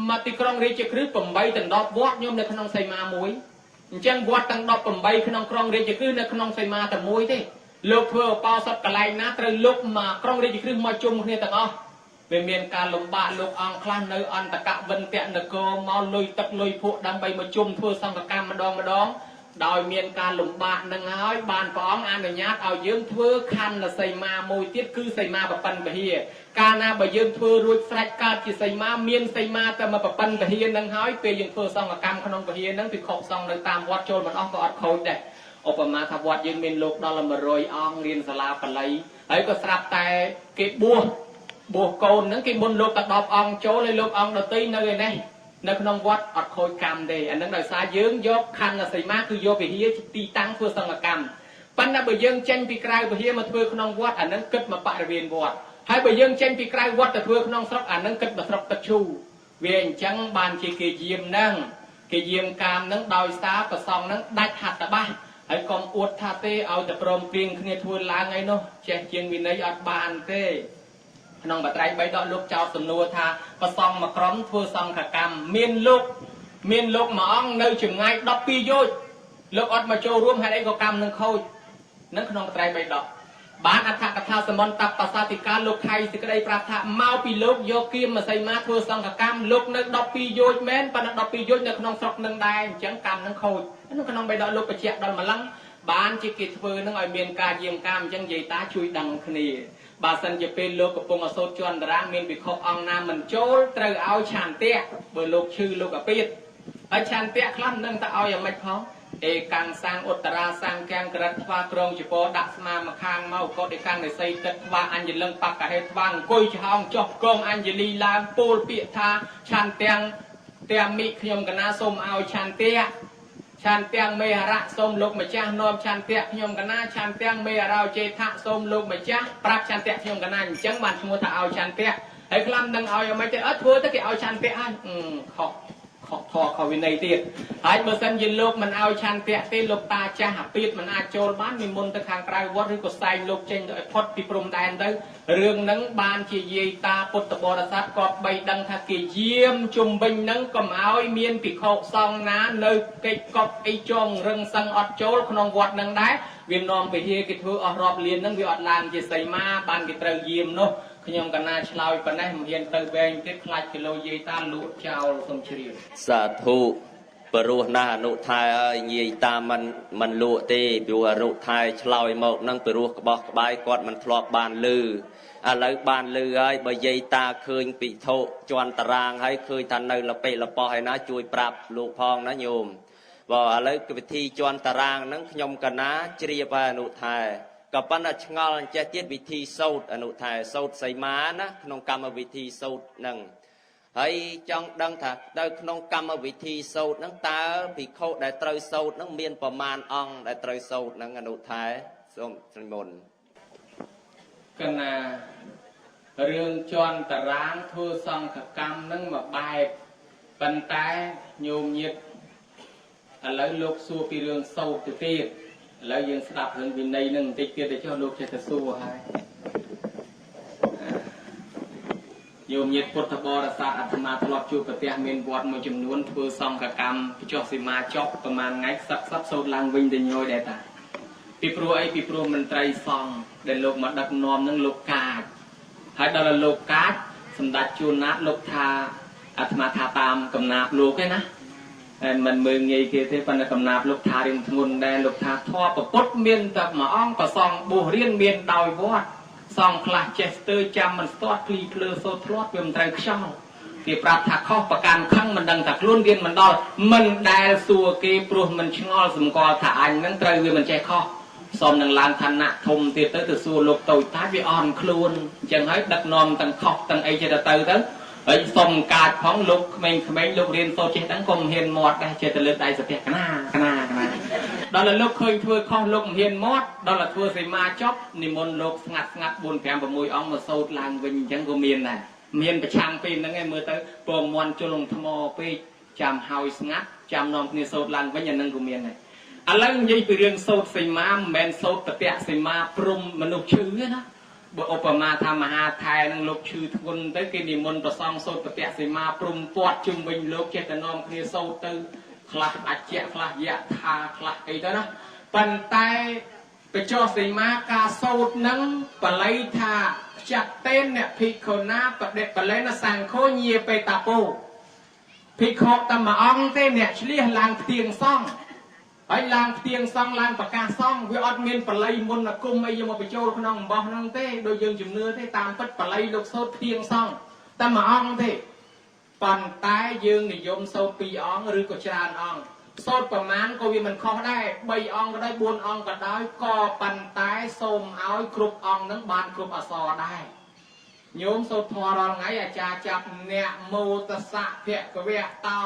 មកទីក្រុងរាជក្រឹស8ដល់10វត្តញោមនៅក្នុងសីមាមួយអញ្ចឹងវត្តទាំង18ក្នុងក្រុងរាជក្រឹសនៅក្នុងសីមាតែមួយទេលោកធ្វើឧបោសថកន្លែងណាត្រូវលោកមកក្រុងរាជក្រឹសមកជុំគ្នាទាំងអស់ វាមានការលំបាកលោកអង្គខ្លះនៅអន្តកវិន្ទនគរមកលុយទឹកលុយភក់ដើម្បីមកជុំធ្វើសង្ឃកម្មម្ដងដោយមានការលំបាកនឹងហើយបានព្រះអង្គអនុញ្ញាតឲ្យយើងធ្វើខណ្ឌសីមាមួយទៀតគឺសីមាបបិណ្ឌពហិកាលណាបើយើងធ្វើរួចស្រេចកើតជាសីមាមានសីមាតែមកបបិណ្ឌពហិនឹងហើយពេលយើងធ្វើសង្ឃកម្មក្នុងពហិនឹងពិខុសង្ឃនៅតាមវត្តចូលមិនអស់ក៏អត់ខូចដែរឧបមាថាវត្តយើងមានលោកដល់100អង្គរៀនសាលាបាលីហើយក៏ស្រាប់តែគេបួសកូនហ្នឹងគេមុនលោកតែ10អង្គចូលហើយលោកអង្គដទៃនៅឯនេះនៅក្នុងវត្តអត់ខូចកម្មទេអានឹងដោយសារយើងយកខណ្ឌសីមាគឺយកវិហារទីតាំងធ្វើសង្ឃកម្មប៉ុន្តែបើយើងចេញពីក្រៅវិហារមកធ្វើក្នុងវត្តអានឹងគិតមកបរិវេណវត្តហើយបើយើងចេញពីក្រៅវត្តទៅធ្វើក្នុងស្រុកអានឹងគិតមកស្រុកទឹកឈូវាអញ្ចឹងបានជាគេយាមហ្នឹងគេយាមកាមហ្នឹងដោយសារប្រសងហ្នឹងដាច់ហត្ថបាសហើយកុំអួតថាទេឲ្យតែព្រមព្រៀងគ្នាធ្វើឡើងអីនោះចេះជាងវិន័យអត់បានទេក្នុងបត្រៃ3ដកលោកចោទសំណួរថាប្រសងមួយក្រុមធ្វើសង្ឃកម្មមានលោកមួយអង្គនៅចម្ងាយ12យោជន៍លោកអត់មកចូលរួមហេតុអីក៏កម្មនឹងខូចនឹងក្នុងបត្រៃ3ដកបានអត្ថកថាសមន្តបសាតិកាលោកខៃសេចក្តីប្រាប់ថាមកពីលោកយកគៀមសីមាធ្វើសង្ឃកម្មលោកនៅ12យោជន៍មែនប៉ុន្តែ12យោជន៍នៅក្នុងស្រុកនឹងដែរអញ្ចឹងកម្មនឹងខូចនៅក្នុង3ដកលោកបញ្ជាក់ដល់ម្លឹងបានជាគេធ្វើនឹងឲ្យមានការយាមកម្មអញ្ចឹងនិយាយតាជួយដឹងគ្នាបើសិនជាពេលលោកកំពុងអសូតជន្តរាមានវិខុសអង្គណាមិនចូលត្រូវឲ្យឆានតៈបើលោកឈឺលោកអាពាតហើយឆានតៈខ្លះនឹងទៅឲ្យអាម៉េចផងអេកាំងសាងឧត្តរាសាងកាំងក្រិតថ្វាក្រងជពដាក់ស្មាមកខាងមកកោតឯកាំងនិស័យទឹកថ្វាអញ្ញលឹងបកកហេថ្វាអង្គុយច្ហោងចុះកងអញ្ញលីឡើងពោលពាក្យថាឆានទាំងមិខ្ញុំកណាសូមឲ្យឆានតៈឆានទាំងមេហរៈសូមលោកម្ចាស់នាំឆានតៈខ្ញុំកណាឆានទាំងមេហរោចេថៈសូមលោកម្ចាស់ប្រាប់ឆានតៈខ្ញុំកណាអញ្ចឹងបានឈ្មោះថាឲ្យឆានតៈហើយខ្លះនឹងឲ្យមិនទេអត់ធ្វើទៅគេឲ្យឆានតៈហើយខុសវិន័យទៀតហើយបើសិនជាលោកមិនឲ្យឆានតៈទេលោកតាចាស់អាពាតមិនអាចចូលបាននិមន្តទៅខាងក្រៅវត្តឬក៏សែងលោកចេញទៅឲ្យផុតពីព្រំដែនទៅរឿងហ្នឹងបានជាយាយតាពុទ្ធបរិស័ទគាត់បីដឹងថាគេយាមជុំវិញហ្នឹងកុំឲ្យមានភិក្ខុសង្ឃណានៅកិច្ចកប់អីចងរឹងសឹងអត់ចូលក្នុងវត្តហ្នឹងដែរវានាំពហិគេធ្វើអស់រាប់លានហ្នឹងវាអត់ឡើងជាសីមាបានគេត្រូវយាមនោះខ្ញុំកណាឆ្លើយប៉ុណ្ណេះមិនហ៊ានទៅវែងទៀតខ្លាចគីឡូយាយតាលក់ចោលសុំជ្រាបសាធុព្រោះណាអនុថែអើយយាយតាមិនលក់ទេព្រោះអនុថែឆ្លើយមកនឹងព្រោះក្បោះក្បាយគាត់មិនធ្លាប់បានលឺឥឡូវបានលឺហើយបើយាយតាឃើញពិធុជន់តារាងហើយឃើញថានៅលពេលប៉ោះឯណាជួយប្រាប់លោកផងណាញោមបើឥឡូវវិធីជន់តារាងហ្នឹងខ្ញុំកណាជ្រាបហើយអនុថែក៏ប៉ុន្តែឆ្ងល់អញ្ចេះទៀតវិធីសោតអនុថែសោតសីមាណាក្នុងកម្មវិធីសោតហ្នឹងហើយចង់ដឹងថាទៅក្នុងកម្មវិធីសោតហ្នឹងតើភិក្ខុដែលត្រូវសោតហ្នឹងមានប្រមាណអង្គដែលត្រូវសោតហ្នឹងអនុថែសូមនិមន្តកណារឿងជន់តារាងធ្វើសង្ឃកម្មហ្នឹងមួយបែបប៉ុន្តែញោមញាតិឥឡូវលោកសួរពីរឿងសោតទៅទៀតឥឡូវយើងស្ដាប់រឿងវិន័យនឹងបន្តិចទៀតទៅចុះលោកចេះតែសួរហើយយោមញាតិពុទ្ធបរិស័ទអាត្មាធ្លាប់ជួបប្រទេសមានវត្តមួយចំនួនធ្វើសង្ឃកម្មចុះសីមាចប់ប្រហែលថ្ងៃសឹកសូត្រឡើងវិញទៅញយដែរតាពីព្រោះអីពីព្រោះមន្ត្រីសង្ឃដែលលោកមកដឹកនាំនឹងលោកកាចហើយដល់លោកកាចសម្ដេចជួនណាតលោកថាអាត្មាថាតាមកំណាព្យលោកឯណាមិនមើលងាយគេទេប៉ុន្តែកំណាព្យលោកថារៀងធ្ងន់ដែរលោកថាធម៌ពុទ្ធមានតែមួយអង្គប្រសងបុស្សរៀនមានដោយវត្តសង្ឃខ្លះចេះស្ទើរចាំមិនស្ទាត់ភ្លីភ្លើសូត្រធ្លាប់វាមិនត្រូវខ្យល់គេប្រាប់ថាខុសប្រកាន់ខឹងមិនដឹងថាខ្លួនរៀនមិនដល់មិនដែលសួរគេព្រោះមិនឆ្ងល់សម្គាល់ថាអញនឹងត្រូវវាមិនចេះខុសសូមនឹងឡើងឋានៈធំទៀតទៅសួរលោកតូចតាចវាអន់ខ្លួនអញ្ចឹងហើយដឹកនាំទាំងខុសទាំងអីចេះទៅហើយសុំកាចផងលោកក្មេងៗលោករៀនសូត្រចេះដឹងក៏មិនហ៊ានមាត់ដែរចេះតែលើកដៃសតិកណាដល់លោកឃើញធ្វើខុសលោកមិនហ៊ានមាត់ដល់ធ្វើសីមាចប់និមន្តលោកស្ងាត់4 5 6អង្គមកសូត្រឡើងវិញអញ្ចឹងក៏មានដែរមានប្រឆាំងពីហ្នឹងឯងមើលទៅពងមន់ជលងថ្មពេកចាំហើយស្ងាត់ចាំនាំគ្នាសូត្រឡើងវិញអានឹងក៏មានដែរឥឡូវនិយាយពីរឿងសូត្រសីមាមិនមែនសូត្រប្រតិសីមាព្រំមនុស្សឈឺទេណាបើឧបមាថាមហាថែនឹងលោកឈឺធ្ងន់ទៅគេនិមន្តប្រសងសូត្រប្រតិសីមាព្រំពាត់ជុំវិញលោកចេះតែនាំគ្នាសូត្រទៅខ្លះអច្ចៈខ្លះយៈថាខ្លះអីទៅណាប៉ុន្តែបច្ចោសីមាការសូត្រនឹងបល័យថា จัดเต้นเนี่ยพิโคนาประเด็ดประเล่นสังโคเยียไปตาปูพิโคตมาอองเต้เนี่ยเชี่ยลางเตียงซ่องไอ้ลางเตียงซ่องลางปากกาซ่องวิออดเมียนปลายมุนกุมไอ้ยมาไปโจรขนมบอกน้องเต้โดยยังจุ่มเนื้อเต้ตามปัดปลายลูกโซ่เตียงซ่องตมาอองเต้ปันตายยืงนิยมโซ่ปีอองหรือกระจานอองโซ่ประมาณก็วิมันคอได้ใบอองก็ได้บุญอองก็ได้ก็ปันตายส้มเอากรุบอองนั้นบานกรุบอสอได้โยมโซ่ทอรองไงอาจารย์จับเนี่ยโมตสะเพียกเวะเตา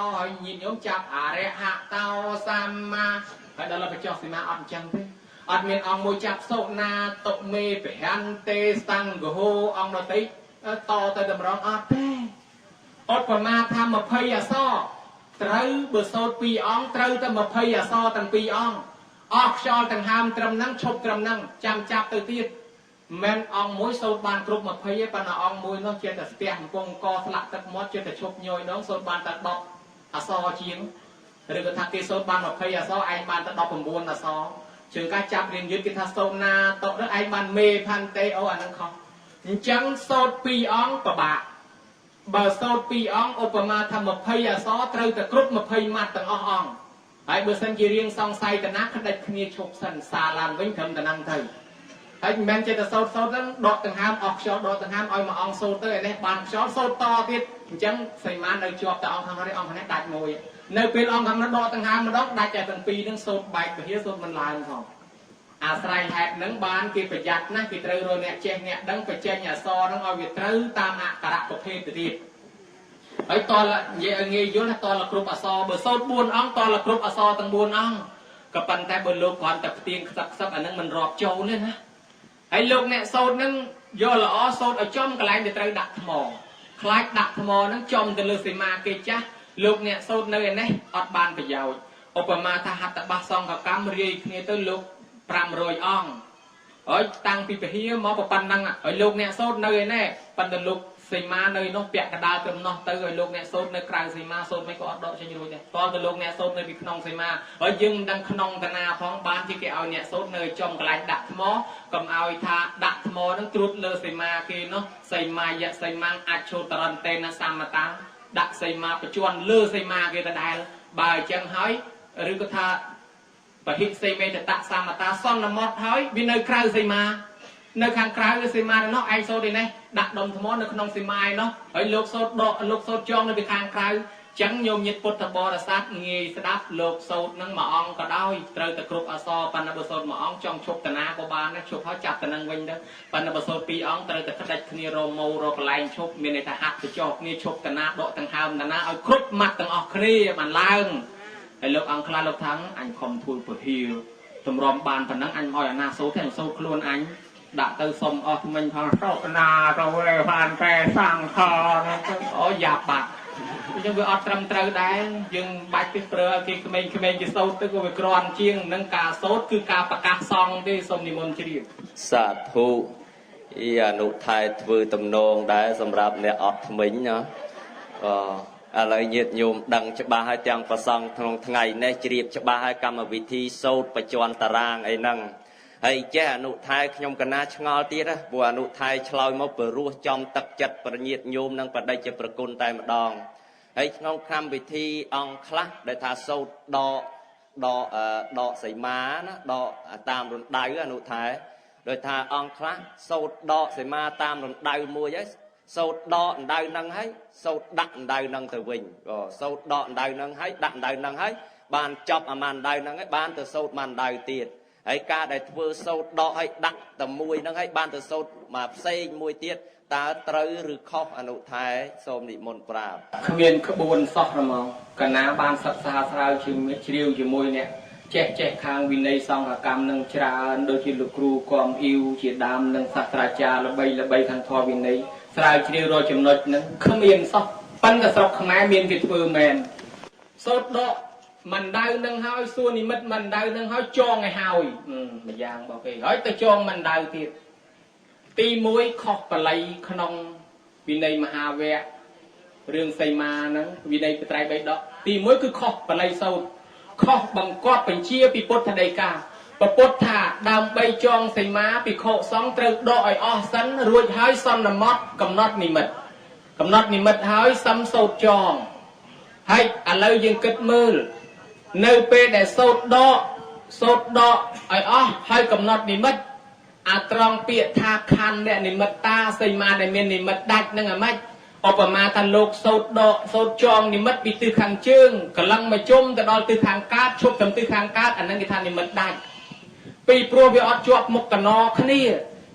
ยินโยมจับอาเรหะเตาสัมมาแต่เดี๋ยวเราไปจอกสิมาอัดจังเต้อัดเมียนอองโมจับโซนาตกเมไปฮันเตสังโกโฮอองนติต่อแต่ดำร้องอัดเต้อดประมาทำมาพยาซ้อตรึเบอร์โซดปีอองตรึแต่มาพยาซ้อตั้งปีอองออกชอลตั้งหามตรำนั่งชบตรำนั่งจำจับตัวตีดแมนอองมวยโซดบานกรุบมาพยาปนอองมวยน้องเจนแต่เตียงกงกอสลักตะมอดเจนแต่ชบย่อยน้องโซดบานตะดอกอาซอเชียงหรือกระทักกีโซดบานมาพยาซ้อไอบานตะดอกผมบวนอาซอถึงการจับเรียนยึดกิทัสโซนาโตหรือไอบานเมพันเตโออันนั้นเขาจังโซดปีอองปะบะบาโซดปีอองอุปมาทำมาพยาซ้อตรึแต่กรุบมาพยมาตั้งอ่องไอเบอร์สันจีเรียงซองไซแต่นักขดัดขณีชกสันซาลานวิ่งทำแต่นั่งไทยไอแมนเจตโซดนั้นดอกตั้งหามออกชอดอกตั้งหามเอามาอองโซเตอร์เนี่ยบานชอโซต่อติดจังใส่มาในจอบแต่อองทำอะไรอองทำให้ดัดมวยในเป็นอองทำนั้นดอกตั้งหามมันดอกดัดจากตั้งปีนั่งโซดใบไปเฮียโซดมันลายของอาศัยแหกนังบานกีประหยัดนะกีตรึโรเนี่ยเจงเนี่ยดังไปเจงเนี่ยซอดังเอาวิตรึตามอักขระประเภทติดไอ้ตอนละเยงยุนตอนละกรุบอสอเบอร์โซดบุญอ่องตอนละกรุบอสอตั้งบุญอ่องกับปันแต่บนโลกก่อนแต่เตียงสักอันนั้นมันรอบโจเลยนะไอ้โลกเนี่ยโซดนั้นย่อละอ้อโซดไอ้จอมกระไรเดี๋ยวดักหมอคล้ายดักหมอนั้นจอมแต่เลือดสีมาเกจ้าโลกเนี่ยโซดเนยเนี่ยอดบานไปยาวอุปมาถ้าหัตถบาซองกับกำเรียเนี่ยตัวโลกปรามโรยอ่องไอ้ตังปีไปเฮียมอปปันนังอ่ะไอ้โลกเนี่ยโซดเนยเนี่ยปันแต่โลกสีมาเนยน้องเปียกกระดาษเติมน้องเตยไอ้โลกเนี่ยโซดในกลางสีมาโซดไม่ก็อดดอกเช่นรู้เนี่ยตอนแต่โลกเนี่ยโซดในปีขนองสีมาไอ้ยึงดังขนองตนาท้องบ้านที่แกเอาเนี่ยโซดเนยจอมกระไรดักหมอกำเอาท่าดักหมอนั่งตรุดเลอสีมาเกเนาะสีมายะสีมังอัดโชตรันเตนะสามมาตังดักสีมาประจวนเลอสีมาเกตได้บ่ายจังหอยหรือก็ท่าปะหิตสีเมตตะสามมาตาซ่อนน้ำมอดหอยวินัยคราวสีมาในข้างคราวสีมาเนาะไอโซดีเนี่ยดักดมธมอในขนมสีมาเนาะไอลูกโซดอกลูกโซดจองในข้างคราวจังโยมยิดปุตตบรสัตเงียสดับลูกโซดนั่งมาอ่องก็ได้เตยตะกรุบอสอปันนบโซดมาอ่องจองชกตนาโบบานนะชกเขาจับตะนังวินเด้อปันนบโซดปีอ่องเตยตะขดัดคณีโรโมโรกไลชกมีในทหารไปจอกนี่ชกตนาโดตังหามตนาเอาครุบมัดตังออกคณีมันล้างไอ้ลูกอังคลาลูกทั้งอันคอมทูลปวดหิวตำรวจบานพนักอันอ่อยนาโซ่แทงโซ่คล้วนอันด่าเตอสมออกมันพอโรคนาเราเลยผ่านแปรสร้างคอนะอ๋อหยาบปากยังไปอดตรำเตอได้ยังใบติดเปลือกกิเมงจะโซ่ตึกไปกรอนเชียงนั่งกาโซ่คือกาปากกาซองที่สมนิมนต์เฉียบสาธุอีอนุทัยทวีตำนงได้สำหรับเนี่ยอดมิงเนาะอะไรเงียบโยมดังจะบาให้จังประสังทงไงเนี่ยเฉียบจะบาให้กรรมวิธีโซ่ประจวนตารางไอ้นั่งไอ้แจ้อนุทัยขยมกันนาชงอตีนะบัวอนุทัยชลอยมาเปิดรัวจอมตักจัดประณีตโยมนั่งประได้จะประกุลแต่มาดองไอ้น้องคำวิธีองคลักได้ทาโซดอใส่ม้านะดอตามรุ่นได้อนุทัยโดยทาองคลักโซดอใส่ม้าตามรุ่นได้มวยโซดอได้นั่งให้โซดักได้นั่งตะวิงก็โซดอได้นั่งให้ดักได้นั่งให้บานจับมันได้นั่งให้บานตัวโซมันได้เตียดไอ้กาได้เพื่อโซดอให้ดักตะมวยนั่งให้บานตัวโซมาเซ่มวยเตียดตาตรึหรือข้ออนุทัยโสมนิมนต์ปราบขเมียนขบวนซอกระมองกันน้าบานสัตสาสราวชิมเชียวชิมวยเนี่ยแจ๊คางวินัยซองกรรมนังชราโดยจิลูกครูกอมอิวเฉียดดำนังศาสตราจารย์ระใบทางทอวินัยสราวเชียวรอจำนวนนั้นขเมียนซอกปั้นกระสอบขมายเมียนกิดเบอร์แมนโซดดอกมันได้นังห้อยส่วนนี้มันได้นังห้อยจองไอ้ห้อยมันยางบอกเองเฮ้ยแต่จองมันได้ทีตีมวยขอกปลายขนมวินัยมหาเวะเรื่องไซมานั้นวินัยไปไตรใบดอกตีมวยคือขอกปลายโซขอกบังกอดเป็นเชี่ยปีปฐเดกา ประพุทธาดำใบจองใส่ม้าปีโคสองตรึกดอยอสันรวยหายซ้ำนมดกำนดนิมิตกำนดนิมิตหายซ้ำโซดจองให้อะไรยังกึดมือในเปแต่โซดดอไอให้กำนดนิมิตอาตรองเปียทาคันเนี่ยนิมิตตาใส่มาในเมียนนิมิตดัดนั่งไหมอปมาทันโลกโซดโซดจองนิมิตปีตือขังจึงกำลังมาจมแต่ดอลตือขังกาดชกกับตือขังกาดอันนั้นกิทานนิมิตดัดปีโปรวิออดจวบมกตนอขณี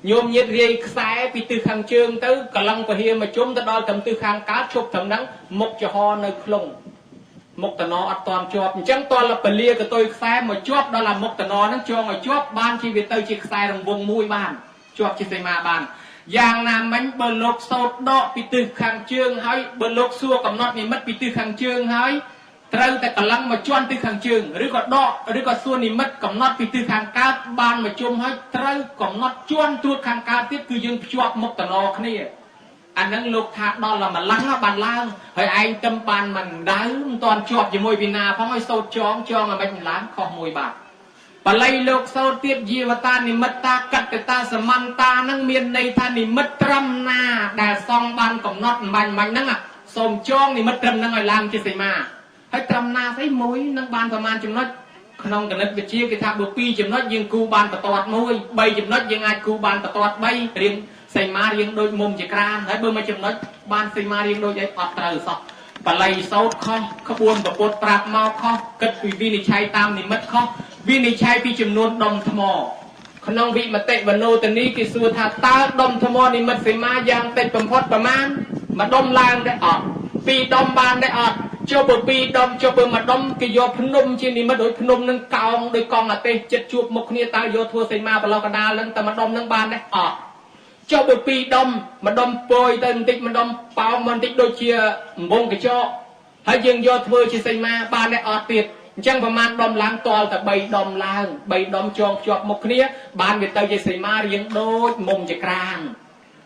โยมเย็ดเรียสายปีตือขังจึงตื้อกำลังไปเฮียมาจมแต่ดอลกับตือขังกาดชกกับนั้นมกจะฮอในคลงมกตนออัดตอนจวบจังตอนละเปลี่ยกับตัวสายมาจวบดอลละมกตนอนั้นจวงไอจวบบ้านชีวิตตัวจิกสายรงวงมุ้ยบ้านจวบจิตใจมาบ้านอย่างนั้นมันเบลกโซดดอปีตือขังจึงให้เบลกซัวกับน็อตนี่มัดปีตือขังจึงให้ตรังแต่กำลังมาจวนตือขังจึงหรือก็ดอหรือก็ซัวนี่มัดกับน็อตปีตือขังกาดบ้านมาจมให้ตรังกับน็อตจวนตัวขังกาดที่คือยังจวบมกตนอนี่อันนั้นลูกทาดอลละมันล้างบ้านล้างให้ไอ้จำปานมันได้ตอนจวบอยู่มวยพินาเพราะให้โซดจองอะไรมันล้างข้อมวยบาทปลายโลกโซเทียบยีวตานิมัตตากัตตาสมันตานั่งเมียนในธานิมัตรำนาแต่ซองบานกับน็อตมันนั่งอ่ะสมจ้องนิมัตรำนั่งไอ้ลางจิตมาให้ตรำนาใส่มวยนั่งบานประมาณจำนวนขนมกันนัดไปเชี่ยวกิทาบุปีจำนวนยังกูบานประตอดมวยใบจำนวนยังไงกูบานประตอดใบเรียงใส่มาเรียงโดยมุมจิกรานให้เบอร์มาจำนวนบานใส่มาเรียงโดยไอ้ปัตตาสอบปลายโซข้อขบวนประปดปราบเมาข้อกัดวินิชัยตามนิมัตข้อวินิชัยพิจำนวนดมธมอขนมวิมาเตะวันโนตนี้กิสุธาตาดมธมอนิมัตใส่มายางเตะประพดประมาณมาดมลางได้ออกปีดมบานได้ออกเจ้าเบอร์ปีดมเจ้าเบอร์มาดมกิโยพนมชีนี่มาโดยพนมนั่งกองโดยกองอาเตะจัดจูบมกเนียตาโยทัวใส่มาปลอกระดาลังแต่มาดมนั่งบานได้ออกเจ้าเบอร์ปีดมมาดมโปรยเติมติดมาดมเปล่ามันติดโดยเชียบงกิโจให้ยังโยทัวชีใส่มาบานได้ออกติดจังประมาณดอมล้างตอลแต่ใบดอมล้างใบดอมจองจอบมกเนี้ยบานเวทเตยใส่มาเรียงโดยมุมจะกลาง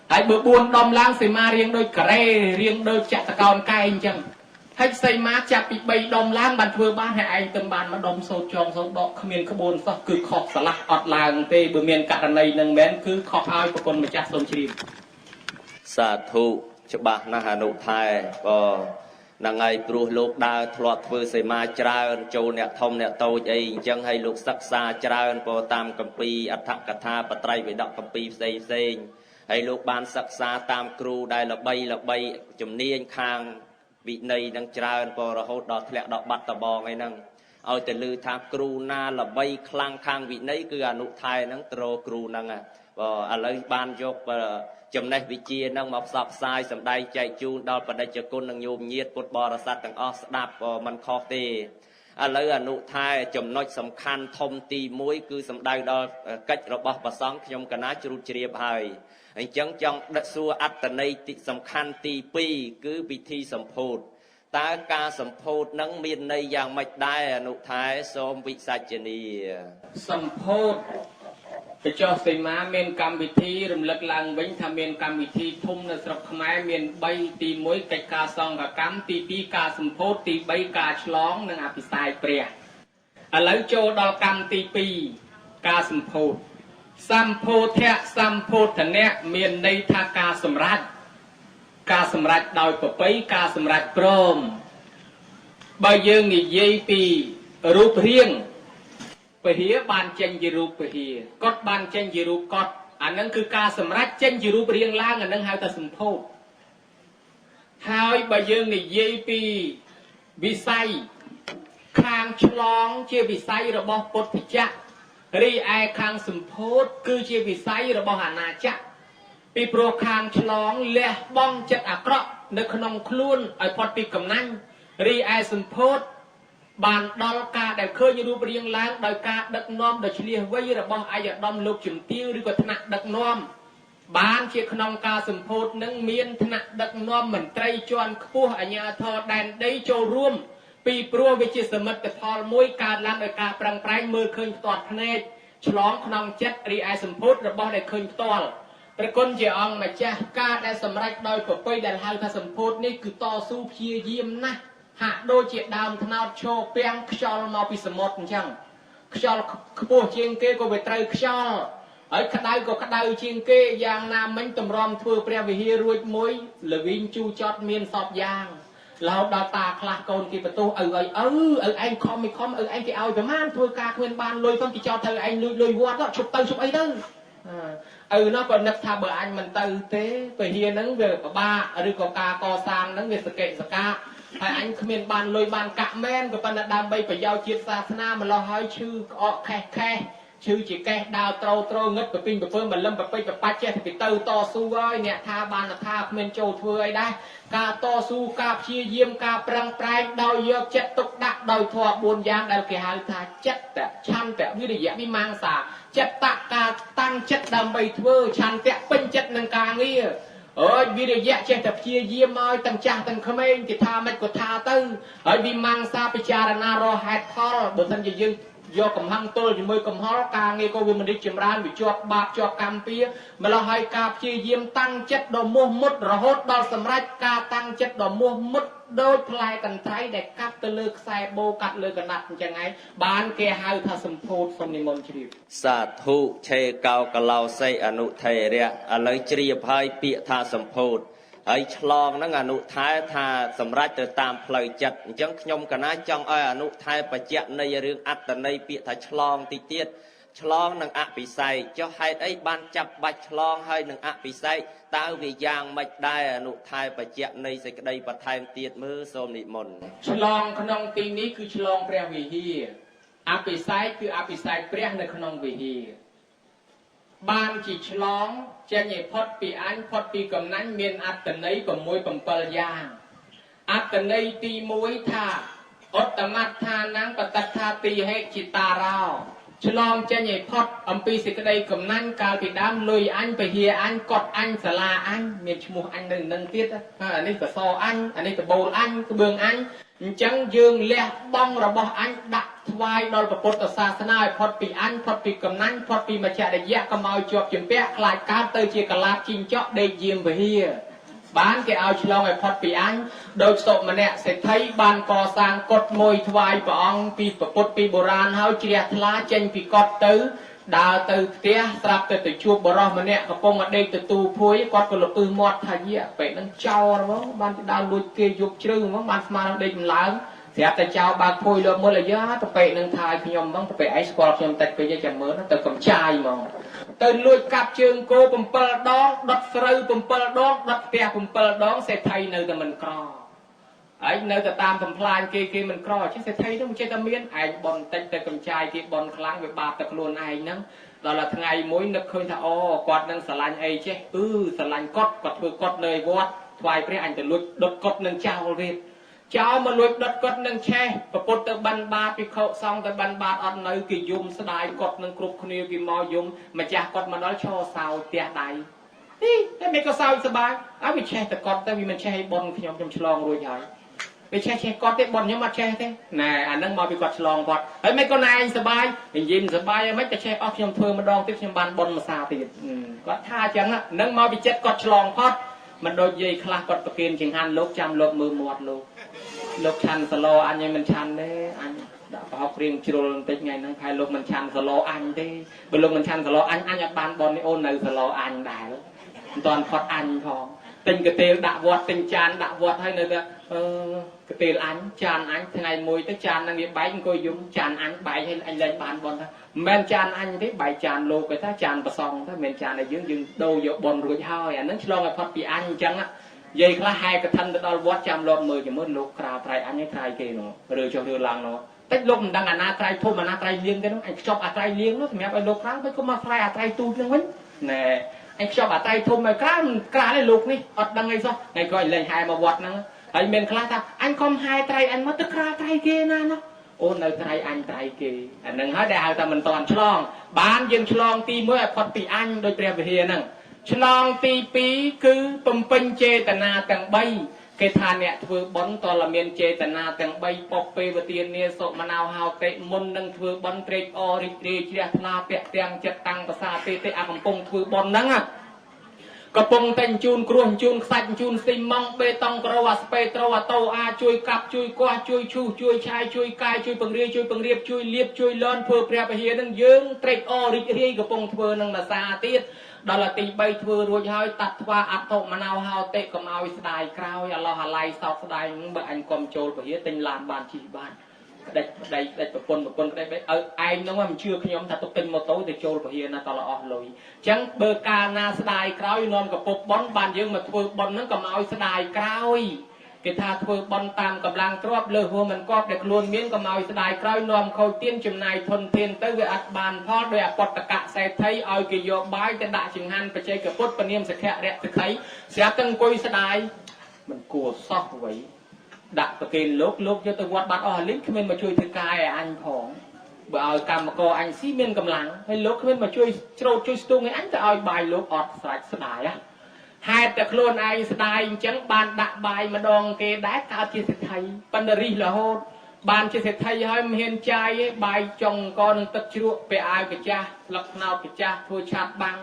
ไอ้เบอร์บุญดอมล้างใส่มาเรียงโดยกระเรเรียงโดยจัตะกอนไก่จังให้ใส่มาจับปีใบดอมล้างบันเทอบ้านให้ไอ้เติมบานมาดอมโซจองโซดอกขมิ้นขบวนซะคือขอบสลักอดลางเตเบอร์เมียนกัดในหนึ่งแมนคือขอบอ้อยประกลมาจากสมชีมสาธุฉบับนะฮะนุไทยก็นังไงปลุกลูกดาวทลอดฟือใส่มาจราโจเนี่ยทอมเนี่ยโตใจจังให้ลูกศักษาจราพอตามกัมปีอัฏฐกถาปไตรวิดกกัมปีเซงให้ลูกบานศักษาตามครูได้ละใบจำเนียนคางวินัยดังจราพอระหดดอกแหลกดอกบัตตะบองไงนั่งเอาแต่ลือทางครูนาละใบคลางคางวินัยคืออนุไทยนั่งโตรครูนั่งอ่ะพออะไรบานยกจำในวิเชียนั่งมาสอบทรายสำได้ใจจูนดอลปนัยจกุลนังโยมเยียดปุตบอรสัตต่างอสดับมันคอเตอะไรอนุทายจำน้อยสำคัญทมตีมวยคือสำได้ดอลกัจระบประสองขยมคณะจรุจเรียบหายจังจังดัชสัวอัตในติสำคัญตีปีคือพิธีสัมโพธตาการสัมโพธนังมีในอย่างไม่ได้อนุทายสมวิสัจนีสัมโพธไปเจ้าสิมาเมียนกรรมวิธีรำลึกลังวิ่งทำเมียนกรรมวิธีทุ่มในสระขมายเมียนใบตีมวยกิจการซองกับกรรมตีปีกาสัมโพธตีใบกาฉลองนังอภิสายเปรียอะไรโจดอกรรมตีปีกาสัมโพธสัมโพธะสัมโพธเนี่ยเมียนในทากาสมรัตกาสมรัตโดยปไปกาสมรัตพร้อมใบยืงนี่เยี่ปีรูปเรียงไปเหียบานเจนยีรูปไปเหียกดบานเจนยีรูปกดอันนั้นคือการสำรัดเจนยีรูปเรียงล่างอันนั้นหายแต่สมโพธหายใบยืงนี่เยี่ปีวิสัยคางฉลองเชี่ยวิสัยระบบปุถุจักรีไอคางสมโพธคือเชี่ยวิสัยระบบหานาจักปีโปรคางฉลองเละบ้องจัดอักระในขนมคลุ้นไอพอดปีกำนันรีไอสมโพธบานดอลกาได้เคยรูปเรียงล้างโดยการดักน้อมโดยเฉลี่ยไว้ระบอบอายดอมลูกจุ่มติ้วหรือกว่าถนัดดักน้อมบานเชี่ยขนมกาสมโพธนั่งเมียนถนัดดักน้อมเหมือนไตรจวนคู่อัญญาทอแดนได้โจร่วมปีปลัววิจิสมัติพอลมวยการล้างโดยการปรังไพรมือเคยตอดพเนจฉลองขนมเจ็ดรีไอสมโพธระบอบได้เคยตอลประกนเจอองมาจ้าการได้สำเร็จโดยปกป้ได้หายพระสมโพธนี่คือต่อสู้เพียเยี่ยมนะหากโดยเจดาวทนาวโชเปียงชอลมาพิสมดจัง ខ្យល់ខ្ពស់ជាងគេក៏វាត្រូវខ្យល់ហើយក្តៅក៏ក្តៅជាងគេយ៉ាងណាមិញតម្រាំធ្វើព្រះវិហាររួចមួយលវីងជូចត់មានសពយ៉ាងរហូតដល់តាខ្លះកូនគេបន្ទោសឪឯងខំមិនខំឪឯងគេឲ្យប្រមាណធ្វើការគ្មានបានលុយផងគេចោទថាឯងលុយវត្តឈប់ទៅឈប់អីទៅឪនោះក៏នឹកថាបើអញមិនទៅទេពហិហ្នឹងវាពិបាកឬក៏ការកសាងហ្នឹងវាសកេសកាហើយអញគ្មានបានលុយបានកាក់មែនក៏ប៉ុន្តែដើម្បីប្រយោជន៍ជាតិសាសនាម្លោះហើយឈឺក្អកខេះឈឺជាកេះដើរត្រូងឹតប្រពីងប្រពើបលឹមប្រពេចប្របាច់ចេះទៅតស៊ូហើយអ្នកថាបានថាគ្មានចូលធ្វើអីដែរការតស៊ូការព្យាយាមការប្រឹងប្រែងដោយយកចិត្តទុកដាក់ដោយធម៌4យ៉ាងដែលគេហៅថាចិត្តឆន្ទៈវិរិយៈវិមាំងសាចិត្តការតាំងចិត្តដើម្បីធ្វើឆន្ទៈពេញចិត្តនឹងការងារអើយវិរិយៈចេះតែព្យាយាមឲ្យទាំងចាស់ទាំងក្មេងគេថាមិនក៏ថាទៅហើយវិមាំងសាពិចារណារកហេតុផលបើមិនជាយើងយកកំហឹងទល់ជាមួយកំហល់ការងារក៏វាមិនរីកចម្រើនវាជាប់បាបជាប់កម្មពៀម្ល៉េះហើយការព្យាយាមតាំងចិត្តដ៏មោះមុតរហូតដល់សម្រេចការតាំងចិត្តដ៏មោះមុតដោយផ្លែកន្ត្រៃដែលកាត់ទៅលើខ្សែបូកាត់លើកណាត់អញ្ចឹងឯងបានគេហៅថាសម្ពោធសុំនិមន្តជ្រាបសាធុឆេកោកឡោស័យអនុថេរៈឥឡូវជ្រាបហើយពាក្យថាសម្ពោធហើយឆ្លងហ្នឹងអនុថែថាសម្រាប់ទៅតាមផ្លូវចិត្តអញ្ចឹងខ្ញុំកណាចង់ឲ្យអនុថែបច្ចៈនៃរឿងអត្តន័យពាក្យថាឆ្លងទីទៀតឆ្លងនឹងអភិសេកចុះហេតុអីបានចាប់បាច់ឆ្លងហើយនឹងអភិសេកតើវាយ៉ាងម៉េចដែរអនុថែបច្ចៈនៃសេចក្តីបន្ថែមទៀតមើលសូមនិមន្តឆ្លងក្នុងទីនេះគឺឆ្លងព្រះវិហារអភិសេកគឺអភិសេកព្រះនៅក្នុងវិហារបានជាឆ្លងចេញឲ្យផុតពីអញផុតពីកំណាញ់មានអត្តន័យ6 7យ៉ាងអត្តន័យទី1ថាឧត្តមដ្ឋានំបតថាទីហេចិតារោឆ្លងចេញឲ្យផុតអំពីសេចក្តីកំណាញ់កាលពីដើមលុយអញពហិអញកត់អញសាលាអញមានឈ្មោះអញនៅនឹងទៀតអានេះកសអញអានេះដបូលអញក្បឿងអញអញ្ចឹងយើងលះបង់របស់អញដាក់ថ្វាយដល់ពុទ្ធសាសនាឲ្យផុតពីអញផុតពីកំណាញ់ផុតពីមច្ចរិយៈកុំឲ្យជាប់ជំពាក់ខ្លាចកើតទៅជាកលាបជីងចក់ដេកយាមវិហារបានគេឲ្យឆ្លងឲ្យផុតពីអញដោយសុម្នាក់សេដ្ឋីបានកសាងកុដិមួយថ្វាយព្រះអង្គពីពុទ្ធពីបុរាណហើយជ្រះថ្លាចេញពីកុដិទៅដើរទៅផ្ទះស្រាប់ទៅជួបបរិសម្នាក់កំពុងដេកទទួលភួយគាត់ក៏លពឹសមាត់ថាយាពេលហ្នឹងចោលហ្មងបានទៅដើរលួចគេយកជ្រៅហ្មងបានស្មានដេកម្លងស្រាប់តែចោលបើកភួយលើមើលអាយ៉ាទៅពេលហ្នឹងថាឲ្យខ្ញុំហ្មងទៅពេលឯងស្គាល់ខ្ញុំតិចពេកចាំមើលទៅកំចាយហ្មងទៅលួចកាប់ជើងគោ7 ដងដុតស្រូវ7 ដងដុតផ្ទះ7 ដងសេដ្ឋីនៅតែមិនក្រហើយនៅតែតាមបំផ្លាញគេមិនក្រចេះសេដ្ឋីហ្នឹងមិនចេះតែមានឯងបនតិចទៅកំចាយគេបនខ្លាំងវាបាបតែខ្លួនឯងហ្នឹងដល់តែថ្ងៃមួយនឹកឃើញថាអូគាត់នឹងស្រឡាញ់អីចេះស្រឡាញ់គាត់ធ្វើគាត់នៅវត្តថ្វាយព្រះអញទៅលួចដុតគាត់នឹងចោលវិញចោលមកលួចដុតគាត់នឹងឆេះប្រពុតទៅបិណ្ឌបាតភិក្ខុសង្ឃទៅបិណ្ឌបាតអត់នៅគេយំស្ដាយគាត់នឹងគ្រប់គ្នាគេមកយំម្ចាស់គាត់មកដល់ឈរសោយផ្ទះដៃតែមិនក៏សោយសบายឲ្យវាឆេះតែគាត់ទៅវាមិនឆេះឲ្យបនខ្ញុំឆ្លងរួចហើយវាឆេះគាត់ទេបនខ្ញុំអត់ឆេះទេណែអាហ្នឹងមកពីគាត់ឆ្លងគាត់ហើយមិនក៏ណែឯងសบายនិយាយមិនសบายមិនតែឆេះអស់ខ្ញុំធ្វើម្ដងទៀតខ្ញុំបានបនមួយសាទៀតគាត់ថាអញ្ចឹងហ្នឹងមកពីចិត្តគាត់ឆ្លងគាត់មិនដូចយាយខ្លះគាត់ប្រគិនចង្ហាន់លោកចាំលោកមើលមាត់លោកឆាន់សឡអញឯងមិនឆាន់ទេអញដាក់ប្រហុករៀងជ្រុលបន្តិចថ្ងៃហ្នឹងហើយលោកមិនឆាន់សឡអញទេបើលោកមិនឆាន់សឡអញអត់បានបននេះអូននៅសឡអញដែរមិនតាន់ផុតអញផងទិញកាទេលដាក់វត្តទិញចានដាក់វត្តហើយនៅតែកាទេលអញចានអញថ្ងៃមួយទៅចានហ្នឹងវាបែកអង្គុយយំចានអញបែកឲ្យអញលែងបានបនថាមិនមែនចានអញទេបែកចានលោកគេថាចានប្រសងទៅមិនមែនចានឲ្យយើងដូរយកបនរួចហើយអាហ្នឹងឆ្លងឲ្យផុតពីអញអញ្ចឹងនិយាយខ្លះហែកឋិនទៅដល់វត្តចាំលោកមើលជាមួយលោកក្រៅត្រៃអញឯត្រៃគេនោះឬចុះឬឡើងនោះតិចលោកមិនដឹងអាណាត្រៃធំអាណាត្រៃលៀងទេនោះអញខ្ចប់អាត្រៃលៀងនោះសម្រាប់ឲ្យលោកក្រៅមិនក៏មកត្រៃអាត្រៃទូចហ្នឹងវិញណែអញខ្ចប់អាត្រៃធំឲ្យក្រៅឯលោកនេះអត់ដឹងអីសោះថ្ងៃក្រោយលេងហែមកវត្តហ្នឹងហើយមានខ្លះថាអញខំហែត្រៃអញមកទៅក្រៅត្រៃគេណានោះអូននៅត្រៃអញត្រៃគេអាហ្នឹងហើយដែលហៅថាមិនតន់ឆ្លងបានយើងឆ្លងទី1ឲ្យផុតពីអញដោយព្រះវិហារហ្នឹងឆ្លងទី2គឺបំពេញចេតនាទាំង3គេថាអ្នកធ្វើបុណ្យតលមានចេតនាទាំង3ពុកពេវទានាសុមនោហោតិមុននឹងធ្វើបុណ្យត្រេកអររីករាយជ្រះថ្លាពាក់ទាំងចិត្តតាំងប្រសាទេអាកំពុងធ្វើបុណ្យហ្នឹង กระปงแต่งจูนกรวนจูนสัตจูนซีมองเบตองกระวาสเปตระวาโตอาช่วยกับช่วยกว่าช่วยชูช่วยชายช่วยกายช่วยปังเรียช่วยปังเรียบช่วยเลียบช่วยล้อนเพื่อเปรียบเฮียนั่งยืงเตรดอริเรียกระปงเพื่อนั่งนาซาตีดดอลตีใบเพื่อรวยหายตัดว่าอัตโตมะนาวหาวเตะกับเอาสดายกราวอย่ารอหาไลสอบสดายเมื่ออันกอมโจลเฮียติงลานบานชีบ้านได้ประปนได้ไอ้น้องว่ามันเชื่อขยมถ้าต้องเป็นมอโต้แต่โจลเฮียนะตลอดเลยจังเบอร์กานาสดายกราวนอนกับปบบอลบานยังมาทัวบอลนั้นกับเอาสดายกราวกิทาทัวบอลตามกำลังตรวบเลยหัวมันกอบเด็กล้วนเมียนกับเอาสดายกราวนอนเขาเตี้ยนจุ่มนายทนเทียนเตออัดบานพอดโดยปตกะใส่ไทยเอากิโยบายจะด่าชิงหันไปเจอกับพุทธปนิยมสแค่แระสไคเสียตั้งกุยสดายมันกลัวซอกไว้ดักตะเกียนลุกจะตัววัดบัดลิ้นขึ้นมาช่วยถือกายอันของบ่เอากรรมกรอันซีเมนกำลังให้ลุกขึ้นมาช่วยโจรช่วยสตูงให้อันจะเอาใบลุกอดสดายอะให้แต่โคลนไอสดายจังบานดักใบมาดองเกได้กาจิตไทยปันดรีละโหดบานจิตไทยให้เห็นใจใบจงกรตัดชุบไปอายกระจ้าลักนาวกระจ้าทัวชาติบัง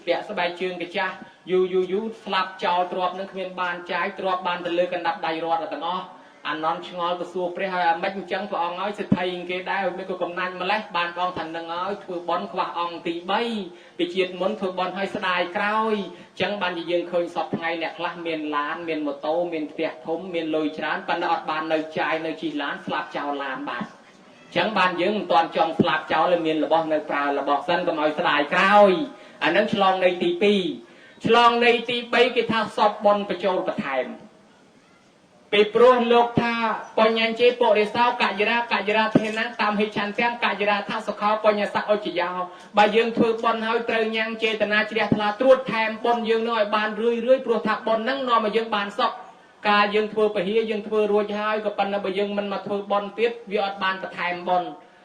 เปียสบายเชิงกระจ้ายูสลับเจ้าตรวจนึกเมียนบานใจตรวจบานตะเลือกันดับไดรอดแต่เนาะอันนอนชงอลกระสูบไปให้ไม่จังพอองเอาสิไทยเกได้ไม่ก็กำนันมาเลยบานกองทันนังเอาถือบอลขวาองตีใบไปเฉียดมุนถือบอลให้สดายกล้าวจังบานยืนเคยสอบไงเนี่ยคลาเมียนล้านเมียนโมโตเมียนเปียทมเมียนลอยชานปันอดบานในใจในจีล้านสลับเจ้าล้านบาทจังบานยืนตอนจอมสลับเจ้าเลยเมียนระบอกในปลาระบอกสั้นก็มาสดายกล้าวอันนั้นฉลองในตีปีฉลองในตีใบกิทาสอบบอลไปโจลประทายไปโปรยโลกท่าปญญเจโปเรสาวกะยราเทนังตามให้ชันเตียงกะยราท่าสขาวปญญสักอจิยาวบายืงถือบอลเฮาเตยยังเจตนาเจียทลาตรวจแทมบอลยืงน้อยบานเรื่อยโปรทับบอลนั่งนอนมายืงบานซอกกายืงถือไปเฮียยืงถือรัวยาวกับปันนบยืงมันมาถือบอลติดวิอดบานประแทมบอล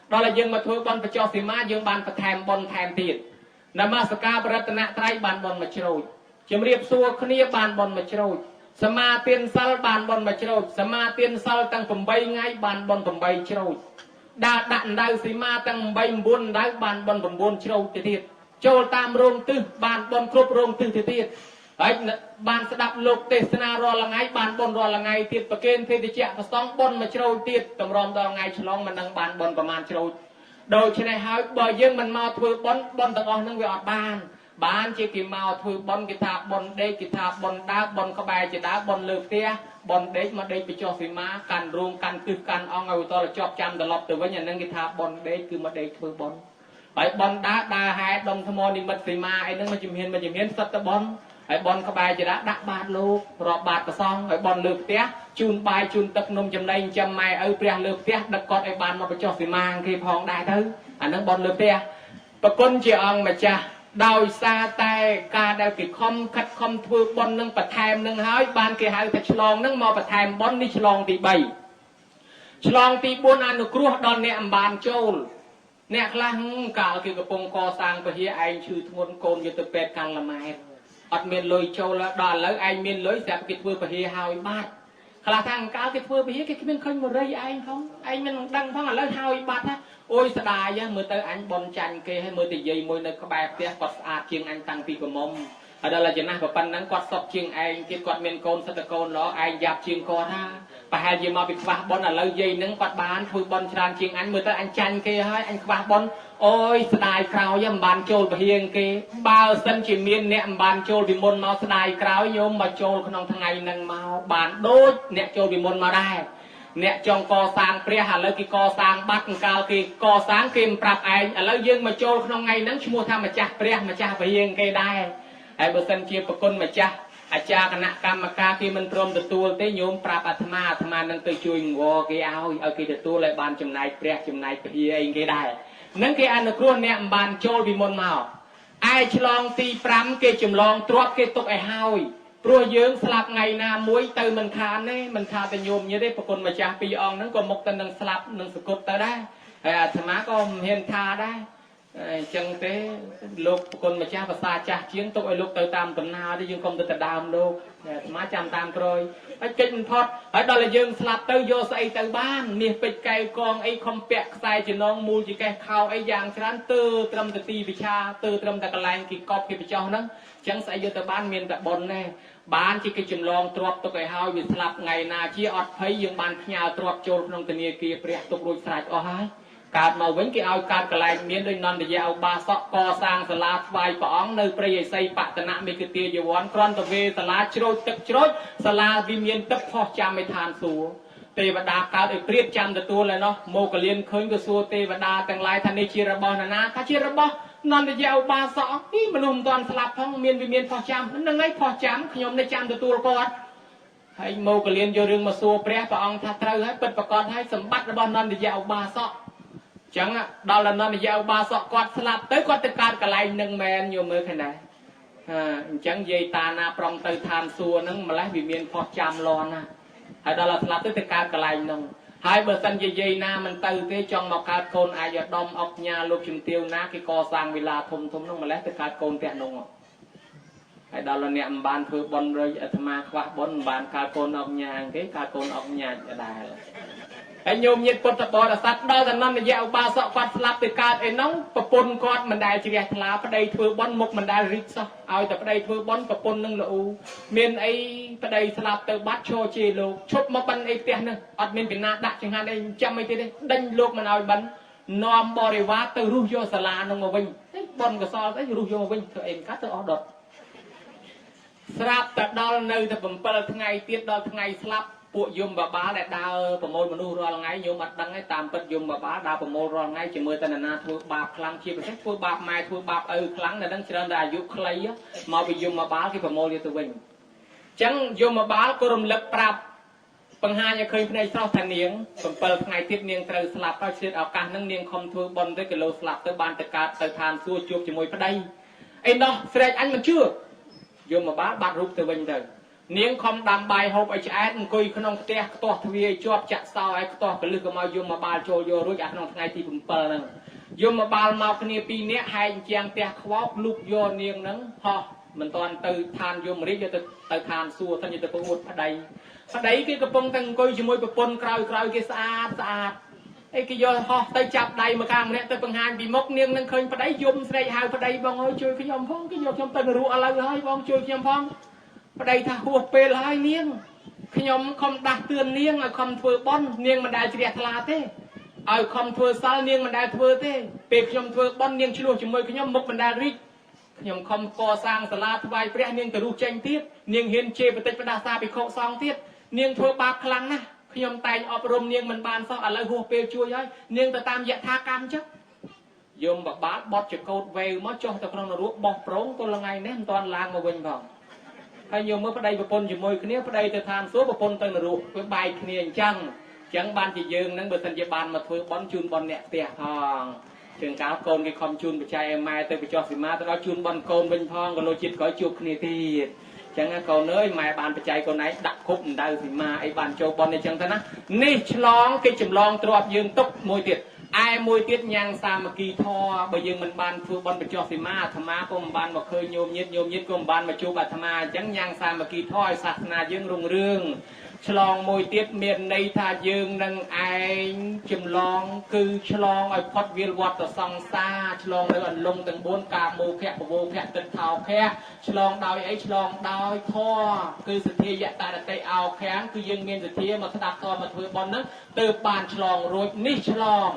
เราละยืงมาถือบอลประจอสีมายืงบานประแทมบอลแทมติดนามาสกาบรัตนะไตรบานบอลมาโชยจมเรียบซัวขณีบานบอลมาโชยสมาเตียนซัลบานบอลมาโชยสมาเตียนซัลตั้งผมใบไงบานบอลผมใบโชยดันดาวสีมาตั้งใบบุญได้บานบอลผมบุญโชยติดโจตามโรงตื้อบานบอลครบโรงตื้อติดไอ้บานสดับโลกเตสนารอละไงบานบอลรอละไงติดประเกณฑ์เทติเจ้าก็ต้องบอลมาโชยติดตำรองดองไงฉลองมันดังบานบอลประมาณโชยโดยชนะหายบ่อยยังมันมาถือบอลตะกอนนั่งไปอดบ้านเจกิมาถือบอลกีตาบอลเด็กกีตาบอลดาบอลกระบายจะดาบอลเลือกเตี้ยบอลเด็กมาเด็กไปจ่อสีม้าการรวมกันคือการเอาเงาตัวจอบจำตลอดแต่ว่าอย่างนั้นกีตาบอลเด็กคือมาเด็กถือบอลไปบอลดาหายดมธมอนิมัดสีม้าไอ้นั่นมันจะเห็นสัตว์บอลไอ้บอลกระบายจะดักบาดลูกรอบบาดกระซองไอ้บอลเลือกเตี้ยจูนใบจูนตักนมจำในจำไม่เปรียเลือกเตี้ยดักกอดไอ้บานมาไปจ่อสีม้าคือพองได้เถอะอันนั้นบอลเลือกเตี้ยปะก้นเจียงมาจ้าดาวซาแต่การดาวกิคอมคัดคอมถือบอลนึงประแทมนึงหายบานเกี่ยหายแต่ฉลองนึงมาประแทมบอลนี่ฉลองตีใบฉลองตีบนอนุครัวดอนเนี่ยบานโจลเนี่ยครั้งกล่าวเกี่ยวกับปงกอสร้างไปที่ไอชื่อทวนโกนอยู่ตัวเป็ดกันละไมอัดเมียนลอยโจลแล้วดอนแล้วไอเมียนลอยแสบกิจเพื่อไปที่หายบ้านคลาทางก้าวกิจเพื่อไปที่กิจเมียนเคยหมดเลยไอเขาไอเมียนดังทั้งแล้วหายบ้านนะโอ้ยสดายยังมือเตออันบอลจันเกให้มือตีใหญ่มวยในกระแบบเตี้ยกอดอาเชียงอันตังปีกมมอะไรละจะน่าแบบปันนั้นกอดสอบเชียงไอ้กิดกอดเมียนโกนสตะโกนล้อไอ้หยาบเชียงกอดฮะไปหาเยี่ยมมาปิดฟ้าบอลอะไรใหญ่นึงกอดบานถือบอลชานเชียงอันมือเตออันจันเกให้อันฟ้าบอลโอ้ยสดายคราวยังบานโจลไปเฮียงเกบาวสันจิเมียนเนี่ยบานโจลบิมนมาสดายคราวโยมมาโจลขนมทั้งไงนั่งมาบานโดดเนี่ยโจลบิมนมาได้เนี่ยจงก่อสร้างเปรี้ยหาเลยกี่ก่อสร้างบัดกาวกี่ก่อสร้างกิมปรับไอ้แล้วยังมาโจลขนมไงนั้นชั่วโมงทำมาจักเปรี้ยมาจักไปยังกี่ได้ไอ้เบอร์เซนเชียร์ประกุนมาจักอาจารย์คณะกรรมการที่มันรวมตัวเตยโยมปรับอาตมานั่งเตยช่วยงอกี่เอากี่ตัวเลยบานจำนายเปรี้ยจำนายเพียงกี่ได้นั่นกี่อันครัวเนี่ยบานโจลบิมนมาไอ้ฉลองตีปรำกี่จำลองตรวจกี่ตกไอ้ห้อยปลัวเยื้องสลับไงนามวยเตยมันคาเนี่ยมันคาแต่โยมยังได้ประกนมาจากปีอองนั้นก็มกตันนังสลับนังสกุลเตยได้อาตมาก็เห็นคาได้ chẳng thế lúc con mà cha và xa cha chiến tục ở lúc tới tam tuần nào đi dương công tới đàm lúc má chăm tam rồi ở kinh thoát ở đó là dương slap tới vô xây tới ban miệt bịch cây con ấy không bẹt sai chỉ non mù chỉ cây khao ấy dạng sáng tư trâm từ ti bị cha tư trâm từ cái lạnh kì cọp kì bị cho nó chẳng sẽ vô tới ban miền tại bồn này ban chỉ cái chùm lon trọp tôi cái hao bị slap ngày nào chỉ ọt thấy dương ban nhà trọp trôi trong từ nia kia bẹt tục rồi sạch ở haiการมาวิ่งกี่เอาการกลายมีนโดยนอนเดียวเอาบาสกอสร้างสลาไฟปองในประเยไซปัตนะมีกตีอยู่วันกรอนตะเวสลาโจรตึกโจรสลาวิมีนตึกพอจำไม่ทานสูเทวดาการเปรียบจำตัวเลยเนาะโมกเลียนเคยก็สูเทวดาแต่งลายทันในชีระบอนาข้าชีระบอนอนเดียวบาสอนี่มันลุ่มตอนสลับท้องมีนวิมีนพอจำนั่งไงพอจำขยมในจำตัวก่อนให้โมกเลียนโยเรื่องมาสูเปรียบปองทัดเตอให้เปิดประกอบให้สมบัติระบอนอนเดียวบาสอchẳng đó là nó giao ba sọ quạt slap tới quạt tới can cả lại nâng men nhiều mới thế này chẳng dây ta na prong tới tham xua nó mà lấy bị miền phật chăm lo na hay đó là slap tới can cả lại nâng hai bờ sân dây na mình từ cái trong một cái côn ai giờ đông ốc nhà lục chừng tiêu na cái co sang villa thùng thùng nó mà lấy tới cái côn tẹn nông hay đó là niệm bàn phơi bon rồi thầm ma khóa bon bàn cái côn ốc nhà cái côn ốc nhà đàiไอ้โยมยิดปตบอสัตว์ดาวแต่นั่นเนี่ยเอาบาสอกัดสลับติการไอ้น้องประปนกอดมันได้เจียทลาประเดี๋ยวเธอบอลมุกมันได้ริซะเอาแต่ประเดี๋ยวเธอบอลประปนนึงละอูเมียนไอ้ประเดี๋ยวสลับเตอบัตโชเจโลชดมาบันไอ้เตี้ยนึงอดเมียนเป็นนาดักจังหันไอ้จำไม่ได้ดันโลกมันเอาบันนอมบริวารเตอรูโยสลานงมาวิ่งไอ้บอลก็ซอไอ้รูโยมาวิ่งเธอเองกัดเธออดดสลับแต่ดอลในแต่ผมเปิดทั้งไงเตี้ยดอลทั้งไงสลับពួកយមបបាដែលដើរប្រមូលមនុស្សរាល់ថ្ងៃយមអត់ដឹងទេតាមពិតយមបបាដើរប្រមូលរាល់ថ្ងៃជាមួយតណ្ណាធ្វើបាបខ្លាំងជាពិសេសធ្វើបាបម៉ែធ្វើបាបឪខ្លាំងដែលដឹងច្រើនតែអាយុខ្លីមកពីយមបបាគេប្រមូលវាទៅវិញអញ្ចឹងយមបបាក៏រំលឹកប្រាប់បង្ហាញឲ្យឃើញភ្នែកស្រស់ថានាង7ថ្ងៃទៀតនាងត្រូវស្លាប់ហើយឆ្លៀតឱកាសហ្នឹងនាងខំធ្វើបុណ្យទៅគីឡូស្លាប់ទៅបានទៅកើតទៅឋានសួគ៌ជួបជាមួយប្តីអីនោះស្រែកអញមិនជឿយមបបាបាត់រូបទៅវិញទៅនាងខំដាំបាយហូបឲ្យឆ្អែតអង្គុយក្នុងផ្ទះខ្ទាស់ទ្វារជាប់ចាក់សោឲ្យខ្ទាស់កលឹះក៏មកយមបាលចូលយករួចអាក្នុងថ្ងៃទី7ហ្នឹងយមបាលមកគ្នា2នាក់ហែកជាងផ្ទះខ្វោកលុបយកនាងហ្នឹងហោះមិនតាន់ទៅឋានយមរាជយកទៅឋានសួគ៌ទៅទៅប្រងួតប្តីគេកំពុងតែអង្គុយជាមួយប្រពន្ធក្រោយគេស្អាតអីគេយកហោះទៅចាប់ដៃមកខាងម្នាក់ទៅបង្ហាញពីមុខនាងនឹងឃើញប្តីយំស្រែកហៅប្តីបងអើយជួយខ្ញុំផងគេយកខ្ញុំទៅនរកឥឡូវហើយបងជួយខ្ញុំផងប្តីថាហួសពេលហើយនាងខ្ញុំខំដាស់តឿននាងឲ្យខំធ្វើបន់នាងមិនដែលជ្រះថ្លាទេឲ្យខំធ្វើសិលនាងមិនដែលធ្វើទេពេលខ្ញុំធ្វើបន់នាងឆ្លោះជាមួយខ្ញុំមុខមិនដែលរីកខ្ញុំខំកសាងសាលាថ្វាយព្រះនាងទៅរស់ចេញទៀតនាងហ៊ានជេរបតិចបដាសាភិក្ខុសង្ឃទៀតនាងធ្វើបាបខ្លាំងណាស់ខ្ញុំតែងអប់រំនាងមិនបានសោះឥឡូវហួសពេលជួយហើយនាងទៅតាមយថាកម្មចឹងយមបបាល់បត់ចកោតវែវមកចុះទៅក្នុងនរកបោះប្រងទល់ថ្ងៃនេះមិនទាន់ឡើងមកវិញផងហើយយកមើលប្តីប្រពន្ធជាមួយគ្នាប្តីទៅឋានសួគ៌ប្រពន្ធទៅនរកវាបែកគ្នាអញ្ចឹងបានជាយើងនឹងបើសិនជាបានមកធ្វើបន់ជូនបន់អ្នកផ្ទះផងជាងកាលកូនគេខំជូនបច្ច័យឲ្យម៉ែទៅបញ្ចុះសីមាទៅដល់ជូនបន់កូនវិញផងក៏លោកជាតិក្រោយជួបគ្នាទៀតអញ្ចឹងកូនអើយម៉ែបានបច្ច័យកូនឯងដាក់គប់អណ្ដៅសីមាអីបានចូលបន់អញ្ចឹងទៅណានេះឆ្លងគេចម្លងទ្របយើងទុកមួយទៀតឯមួយទៀតញ៉ាំងសាមគ្គីធម៌បើយើងមិនបានធ្វើបន់បញ្ចុះសីមាអាត្មាក៏មិនបានមកឃើញញោមញាតក៏មិនបានមកជួបអាត្មាអញ្ចឹងញ៉ាំងសាមគ្គីធម៌ឲ្យសាសនាយើងរុងរឿងឆ្លងមួយទៀតមានន័យថាយើងនឹងឯងចម្លងគឺឆ្លងឲ្យផុតវាលវត្តសង្សារឆ្លងនៅអន្លង់ទាំង4កាមោភៈពវោភៈទឹកថោភៈឆ្លងដោយអីឆ្លងដោយធម៌គឺសទ្ធាយតរតិអោខាងគឺយើងមានសទ្ធាមកស្ដាប់ធម៌មកធ្វើបុណ្យហ្នឹងទើបបានឆ្លងរួចនេះឆ្លង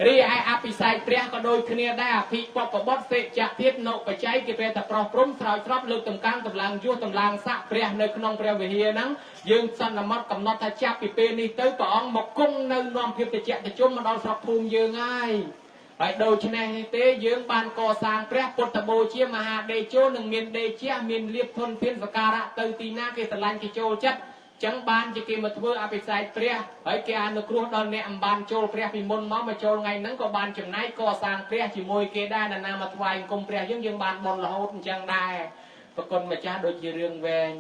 រីឯអភិសេកព្រះក៏ដូចគ្នាដែរអភិបពបុត្រសេចក្តិនុបច្ច័យគេពេលតែប្រោះព្រំស្រោចស្រពលើកតម្កើងតម្លើងយោតម្លើងស័កព្រះនៅក្នុងព្រះវិហារហ្នឹងយើងសន្មតកំណត់ថាចាប់ពីពេលនេះទៅព្រះអង្គមកគង់នៅនាំភាពតិចតិជុំមកដល់ស្រុកភូមិយើងហើយដូច្នេះទេយើងបានកសាងព្រះពុទ្ធបូជាមហាដេជោនឹងមានដេជៈមានលៀបធនធានសក្ការៈទៅទីណាគេស្រឡាញ់គេចូលចិត្តចឹងបានជាគេមកធ្វើអភិសេកព្រះហើយគេអនុគ្រោះដល់អ្នកអំបានចូលព្រះពីមុនមកចូលថ្ងៃហ្នឹងក៏បានចំណាយកសាងព្រះជាមួយគេដែរណាមកថ្វាយអង្គមព្រះយើងបានបនរហូតអញ្ចឹងដែរប្រគុណម្ចាស់ដូចជារឿងវែង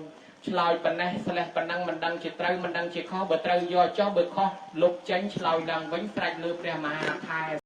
ឆ្លើយប៉ុណ្ណេះស្លេះប៉ុណ្ណឹងមិនដឹងជាត្រូវមិនដឹងជាខុសបើត្រូវយកចុះបើខុសលុបចេញឆ្លើយឡើងវិញស្រេចលើព្រះមហាខែ